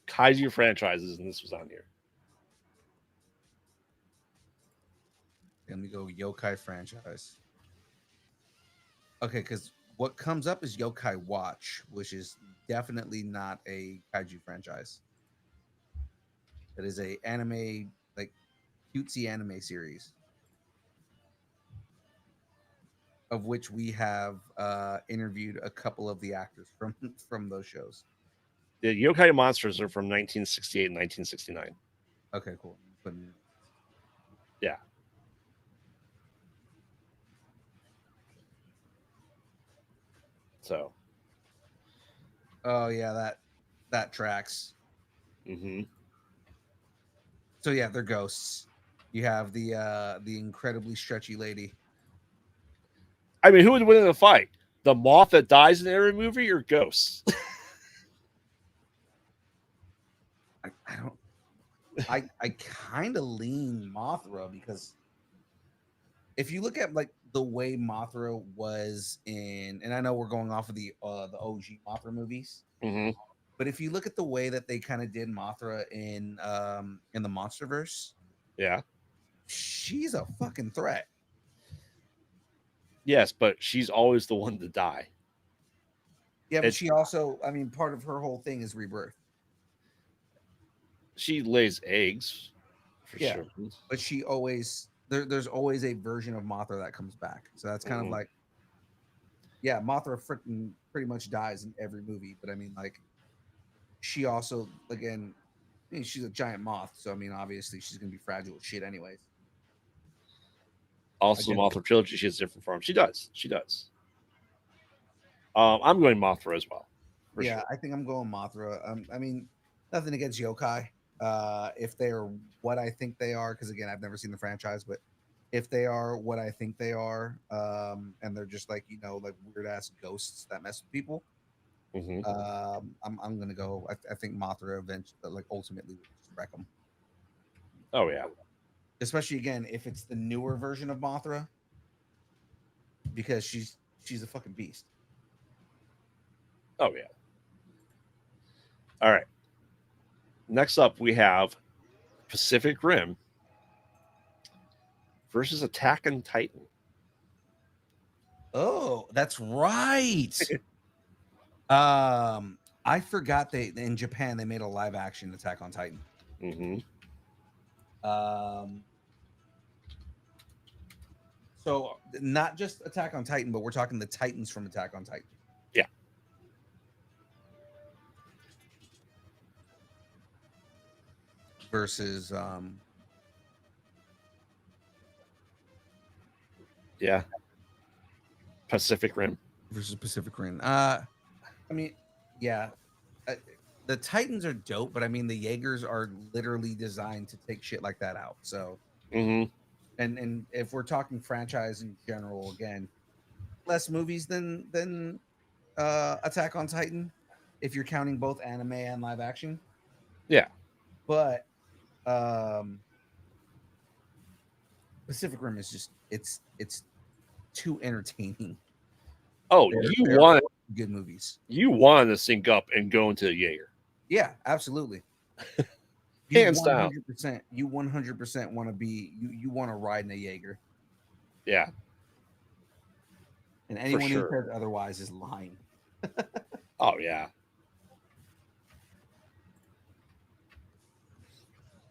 kaiju franchises and this was on here. Let me go yokai franchise. Okay, because what comes up is Yokai Watch, which is definitely not a kaiju franchise. That is a anime, like cutesy anime series, of which we have interviewed a couple of the actors from those shows. The yokai monsters are from 1968 and 1969. Okay, cool. Yeah. So. Oh yeah, that tracks. So yeah, they're ghosts. You have the incredibly stretchy lady. I mean, who would win in a fight? The moth that dies in every movie or ghosts? I don't. I kind of lean Mothra because if you look at like the way Mothra was in, and I know we're going off of the OG Mothra movies, Mm-hmm. but if you look at the way that they kind of did Mothra in the MonsterVerse, Yeah. she's a fucking threat. Yes, but she's always the one to die. Yeah, but It's she also, I mean, part of her whole thing is rebirth. she lays eggs for Yeah, sure. but she always there's always a version of Mothra that comes back. So that's kind of Mhm. like, yeah, Mothra freaking pretty much dies in every movie, but I mean, like, she also, again, I mean, she's a giant moth, so I mean, obviously she's gonna be fragile as shit, anyways. I Also, the guess. Mothra trilogy, she has different forms. She does. She does. I'm going Mothra as well, for Yeah, sure. I think I'm going Mothra. I mean, nothing against yokai. If they are what I think they are, because again, I've never seen the franchise, but if they are what I think they are, and they're just like, like weird ass ghosts that mess with people, Hmm. I'm gonna go. I think Mothra eventually, like, ultimately, would just wreck them. Oh yeah. Especially again, if it's the newer version of Mothra, because she's a fucking beast. Oh yeah. All right. Next up, we have Pacific Rim versus Attack on Titan. Oh, that's right. I forgot they in Japan they made a live action Attack on Titan. Hmm. Um, so not just Attack on Titan, but we're talking the Titans from Attack on Titan Yeah. versus Yeah. Pacific Rim. Pacific Rim. I mean, yeah, uh, the Titans are dope, but I mean the Jaegers are literally designed to take shit like that out. So, Hmm. and if we're talking franchise in general, again, less movies than Attack on Titan, if you're counting both anime and live action. Yeah. But um Pacific Rim is just it's too entertaining. Oh, They're good movies. you want to sync up and go into the Jaeger, Yeah, absolutely. You hands down. 100% you 100% want to be you want to ride in a Jaeger. Yeah, And for anyone who sure. says otherwise is lying. Oh yeah.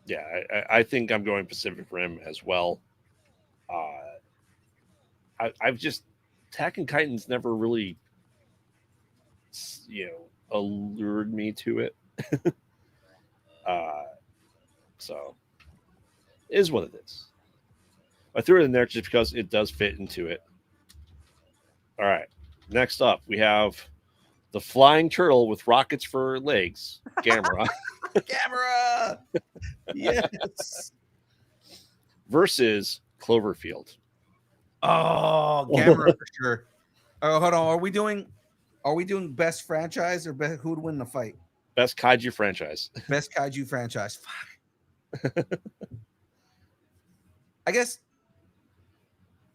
Yeah, I think I'm going Pacific Rim as well. I've just Attack on Titan's never really, allured me to it. Uh, so it is what it is. I threw it in there just because it does fit into it. All right. Next up, we have the flying turtle with rockets for legs, Gamera, Camera. Yes. versus Cloverfield. Oh, Gamera for sure. Oh, hold on. Are we doing best franchise or who would win the fight? Best kaiju franchise. Best kaiju franchise. Fuck. I guess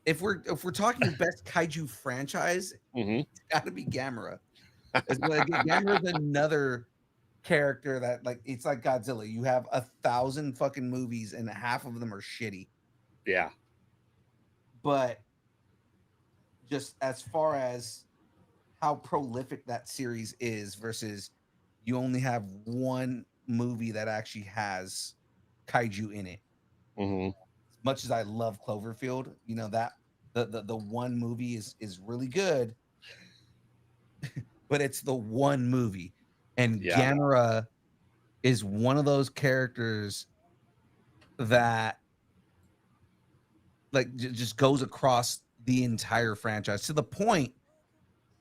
if we're talking best kaiju franchise, Hmm. it's got to be Gamera. Gamera is another character that, like, it's like Godzilla. You have 1,000 fucking movies and half of them are shitty. Yeah. But just as far as how prolific that series is versus you only have one movie that actually has kaiju in it. Hmm. As much as I love Cloverfield, that the one movie is really good, but it's the one movie. And Yeah. Gamera is one of those characters that, like, just goes across the entire franchise to the point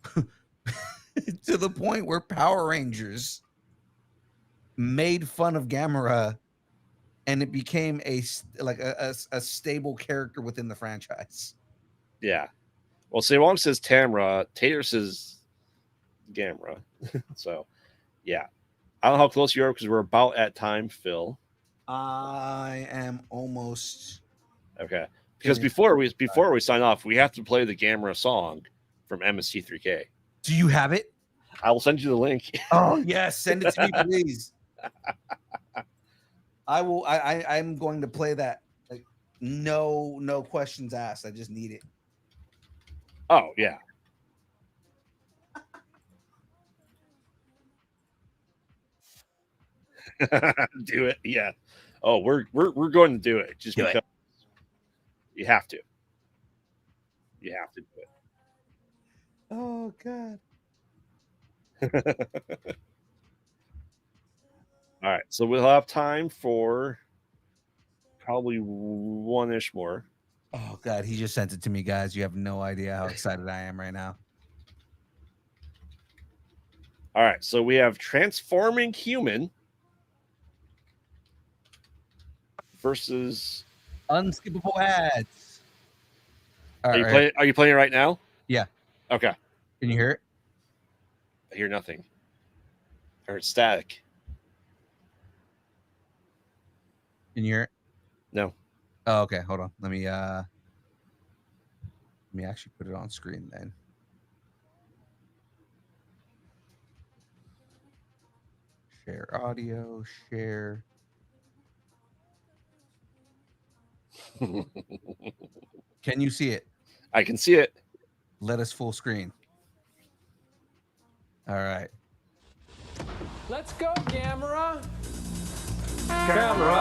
to the point where Power Rangers made fun of Gamera and it became a stable character within the franchise. Yeah. Well, Sewong says Tamra, Tater says Gamera. So, yeah. I don't know how close you are because we're about at time, Phil. I am almost Okay. Because before we sign off, we have to play the Gamera song from MST3K. Do you have it? I will send you the link. Oh yes, send it to me, please. I will. I'm going to play that. Like, no questions asked. I just need it. Oh yeah. Do it. Yeah. Oh, we're going to do it just because you have to. You have to do it. Oh God. All right, so we'll have time for probably one-ish more. Oh God, he just sent it to me, guys. You have no idea how excited I am right now. All right, so we have Transforming Human versus Unskippable ads. Are you playing it right now? Yeah. Okay. Can you hear it? I hear nothing. I heard static. Can you hear it? No. Oh, okay. Hold on. Let me actually put it on screen then. Share audio, share. Can you see it? I can see it. Let us full screen. All right. Let's go, Gamera. Gamera.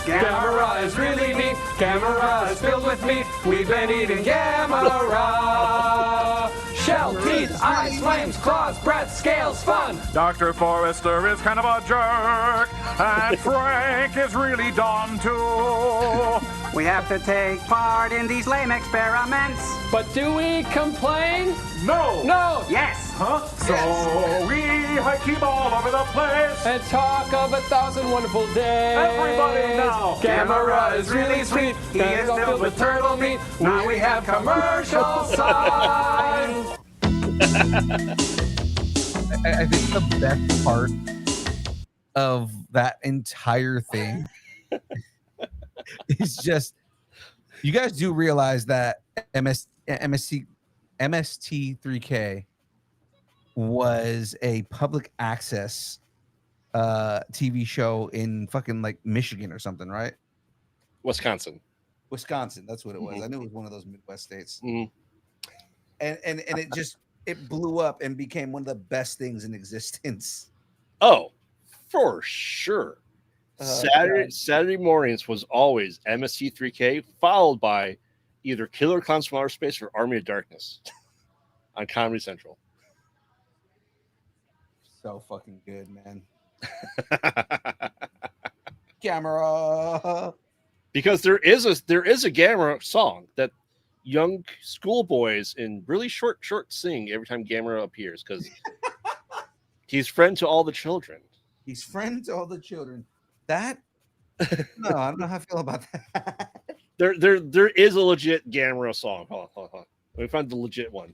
Gamera is really neat. Gamera is filled with meat. We've been eating Gamera. Shell, teeth, eyes, flames, claws, breath, scales, fun. Dr. Forrester is kind of a jerk, and Frank is really dumb too. We have to take part in these lame experiments. But do we complain? No! No. Yes! Huh? So we keep all over the place. And talk of 1,000 wonderful days. Everybody now. Gamera is really sweet. He is filled with turtle meat. Now we have commercial signs. I think the best part of that entire thing is just you guys do realize that MST3K was a public access TV show in fucking like Michigan or something, right? Wisconsin. That's what it was. I knew it was one of those Midwest states. Mm. And it blew up and became one of the best things in existence. Oh, for sure. Saturday mornings was always MST3K, followed by either Killer Clowns from Outer Space or Army of Darkness on Comedy Central. So fucking good, man. Gamera. Because there is a Gamera song that young schoolboys in really short sing every time Gamera appears because he's friend to all the children. He's friend to all the children. That no, I don't know how I feel about that. There is a legit Gamera song. Hold on. Let me find the legit one.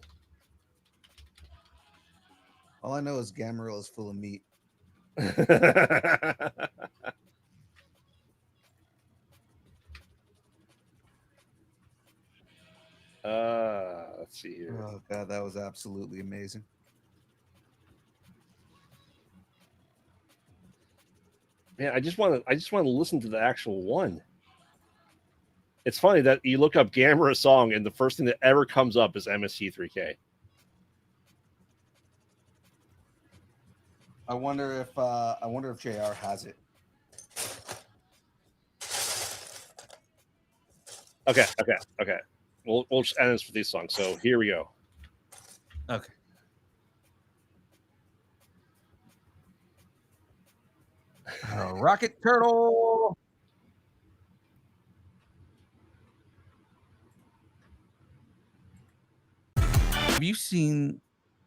All I know is Gamera is full of meat. Let's see here. Oh God, that was absolutely amazing. Man, I just want to listen to the actual one. It's funny that you look up Gamera song and the first thing that ever comes up is MST3K. I wonder if JR has it. Okay. We'll just end this with these songs. So here we go. Okay. Rocket Turtle. Have you seen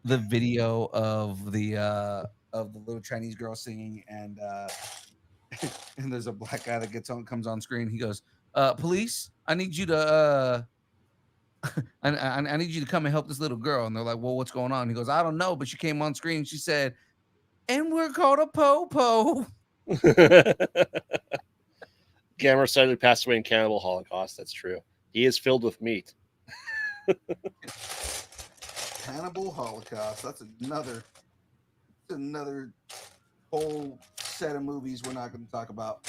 the video of the little Chinese girl singing and and there's a black guy that comes on screen. He goes, police, I need you to I need you to come and help this little girl. And they're like, well, what's going on? He goes, I don't know, but she came on screen and she said, and we're called a po-po. Gamera sadly passed away in Cannibal Holocaust. That's true. He is filled with meat. Cannibal Holocaust. That's another whole set of movies we're not going to talk about.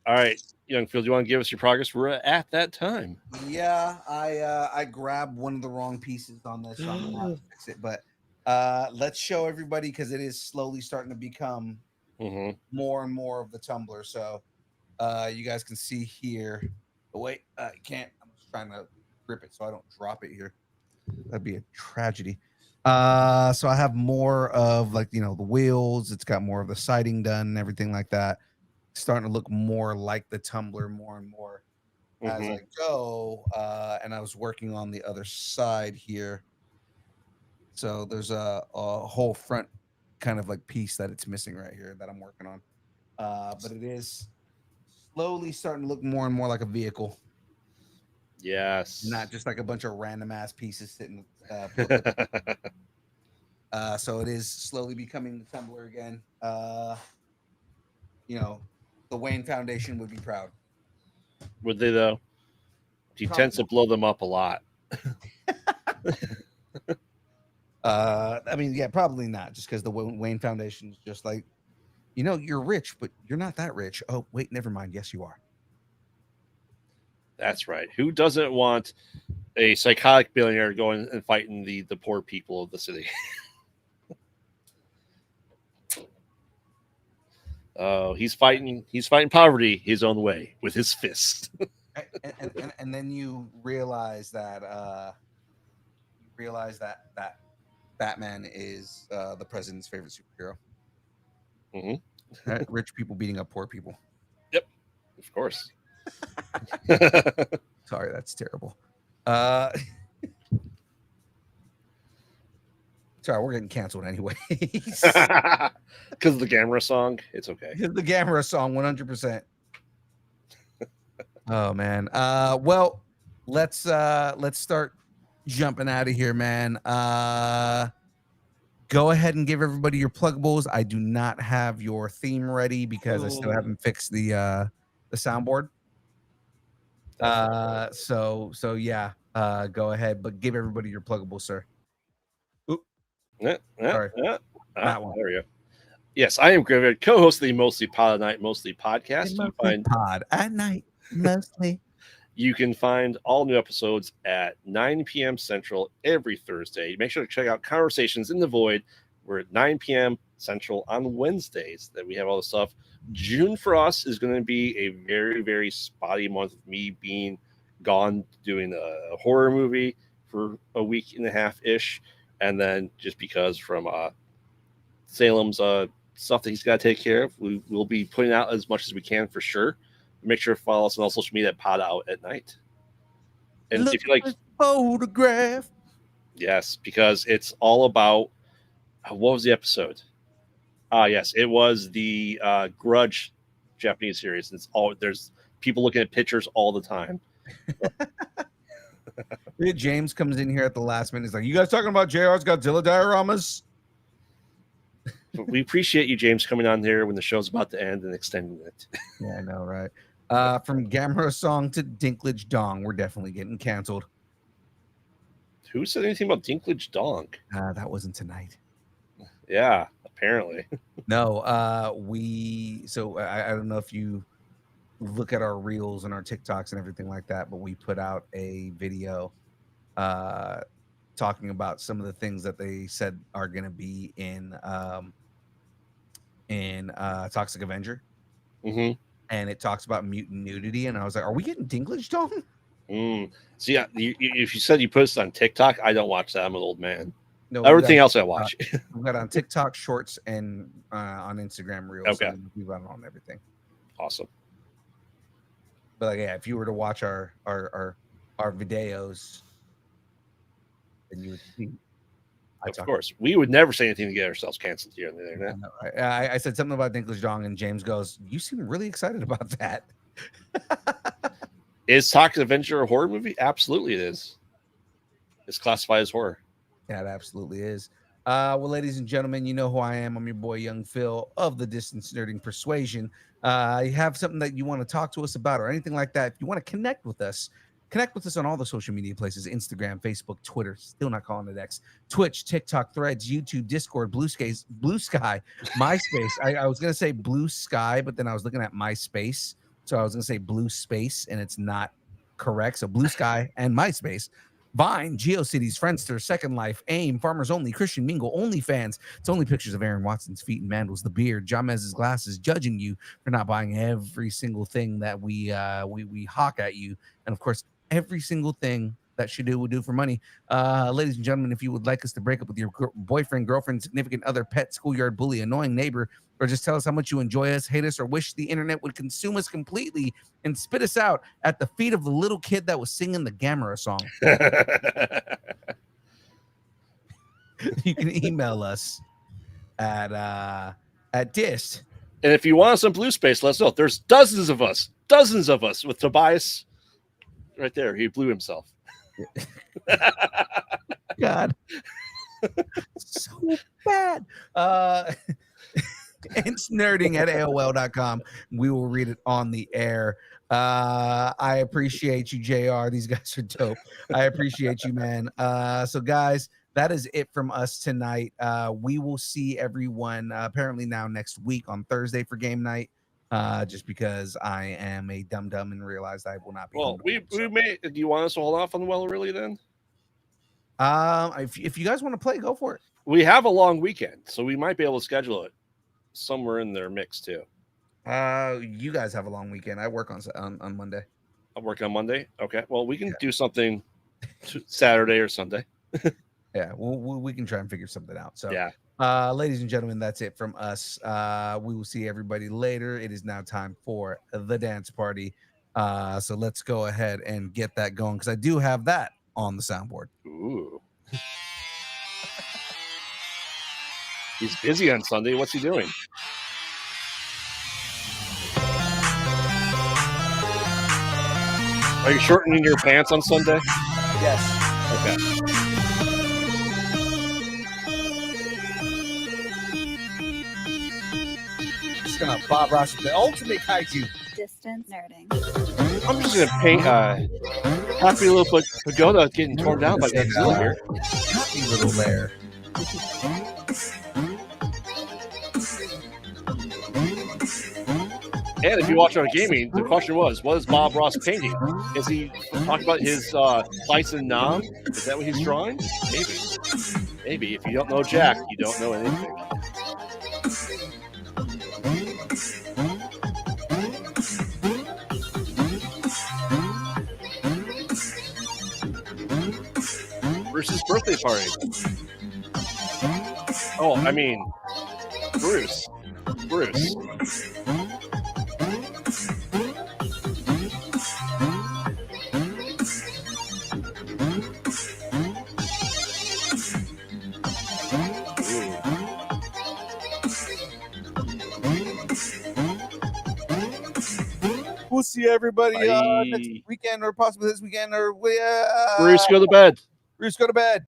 All right, young Phil, do you want to give us your progress? We're at that time. Yeah, I grabbed one of the wrong pieces on this, so I'm gonna have to fix it. But let's show everybody because it is slowly starting to become more and more of the tumbler. So you guys can see here. Oh, wait, I can't. I'm just trying to grip it so I don't drop it here. That'd be a tragedy. So I have more of like the wheels. It's got more of the siding done and everything like that. Starting to look more like the tumbler more and more as I go. And I was working on the other side here. So there's a whole front kind of like piece that it's missing right here that I'm working on. But it is slowly starting to look more and more like a vehicle. Yes. Not just like a bunch of random ass pieces sitting. So it is slowly becoming the tumbler again. The Wayne Foundation would be proud. Would they though? He tends to blow them up a lot. I mean, yeah, probably not. Just because the Wayne Foundation is just like, you're rich, but you're not that rich. Oh, wait, never mind. Yes, you are. That's right. Who doesn't want a psychotic billionaire going and fighting the poor people of the city? Oh, he's fighting poverty his own way with his fist. and then you realize that that Batman is the president's favorite superhero. Right? Rich people beating up poor people. Yep, of course. Sorry, that's terrible. Sorry, we're getting canceled anyways. Because of the Gamera song, it's okay. The Gamera song, 100%. Oh man. Well, let's start jumping out of here, man. Go ahead and give everybody your pluggables. I do not have your theme ready because I still haven't fixed the soundboard. So yeah. Go ahead, but give everybody your pluggables, sir. Sorry. That one. There we go. Yes, I am Graveyard, co-host of the Mostly Pod at Night, Mostly podcast. You find Pod at Night, mostly. You can find all new episodes at 9 p.m. Central every Thursday. Make sure to check out Conversations in the Void. We're at 9 p.m. Central on Wednesdays that we have all the stuff. June for us is going to be a very, very spotty month of me being gone doing a horror movie for a week and a half-ish. And then just because from Salem's stuff that he's got to take care of, we will be putting out as much as we can for sure. Make sure to follow us on all social media at Pod Out at Night. And Look if you like photograph. Yes, because it's all about what was the episode? Yes, it was the Grudge Japanese series. It's all there's people looking at pictures all the time. James comes in here at the last minute. He's like, "You guys talking about JR's Godzilla dioramas?" We appreciate you, James, coming on here when the show's about to end and extending it. Yeah, I know, right? From Gamera song to Dinklage Dong, we're definitely getting canceled. Who said anything about Dinklage Dong? That wasn't tonight. Yeah, apparently. No, I don't know if you look at our reels and our TikToks and everything like that, but we put out a video talking about some of the things that they said are going to be in Toxic Avenger. Mm-hmm. And it talks about mutant nudity, and I was like, "Are we getting Dinklage Dong?" See, if you said you posted on TikTok, I don't watch that. I'm an old man. No, everything else I watch. We've got on TikTok Shorts and on Instagram Reels. Okay, we've got it on everything. Awesome. But like, yeah, if you were to watch our videos, then you would see. Of course, we would never say anything to get ourselves canceled here on the internet. I said something about Dinklage Dong, and James goes, "You seem really excited about that." Is Toxic Avenger a horror movie? Absolutely, it is. It's classified as horror. Yeah, it absolutely is. Well, ladies and gentlemen, you know who I am. I'm your boy, Young Phil of the Distance Nerding Persuasion. You have something that you want to talk to us about or anything like that, if you want to connect with us on all the social media places: Instagram, Facebook, Twitter, still not calling it X, Twitch, TikTok, Threads, YouTube, Discord, Blue Sky, MySpace. I was going to say Blue Sky, but then I was looking at MySpace. So I was going to say Blue Space, and it's not correct. So Blue Sky and MySpace. Vine, GeoCities, Friendster, Second Life, AIM, Farmers Only, Christian Mingle, OnlyFans. It's only pictures of Aaron Watson's feet and Mandels, the beard, Jamez's glasses, judging you for not buying every single thing that we hawk at you, and of course every single thing that we do for money. Ladies and gentlemen, if you would like us to break up with your boyfriend, girlfriend, significant other, pet, schoolyard bully, annoying neighbor, or just tell us how much you enjoy us, hate us, or wish the internet would consume us completely and spit us out at the feet of the little kid that was singing the Gamera song, you can email us at dist. And if you want some Blue Space, let us know. There's dozens of us with Tobias right there. He blew himself. God, so bad. It's nerding at AOL.com. We will read it on the air. I appreciate you, JR. These guys are dope. I appreciate you, man. So guys, that is it from us tonight. We will see everyone apparently now next week on Thursday for game night. Just because I am a dum and realized I will not be. Well, we may. Do you want us to hold off on the well, really? Then, if you guys want to play, go for it. We have a long weekend, so we might be able to schedule it somewhere in their mix too. You guys have a long weekend. I work on Monday. I'm working on Monday. Okay, well, we can do something Saturday or Sunday. Yeah, we can try and figure something out. So yeah. Ladies and gentlemen, that's it from us. We will see everybody later. It is now time for the dance party. So let's go ahead and get that going, because I do have that on the soundboard. Ooh. He's busy on Sunday. What's he doing? Are you shortening your pants on Sunday? Yes. Okay. Gonna Bob Ross, the ultimate kaiju. Distance nerding. I'm just gonna paint happy little pagoda getting torn down by Godzilla here. Happy little lair. And if you watch our gaming, the question was, what is Bob Ross painting? Is he talking about his Bison Nam? Is that what he's drawing? Maybe. If you don't know Jack, you don't know anything. Bruce's birthday party. Oh, I mean, Bruce. We'll see everybody next weekend, or possibly this weekend, or Bruce, go to bed. Bruce, go to bed.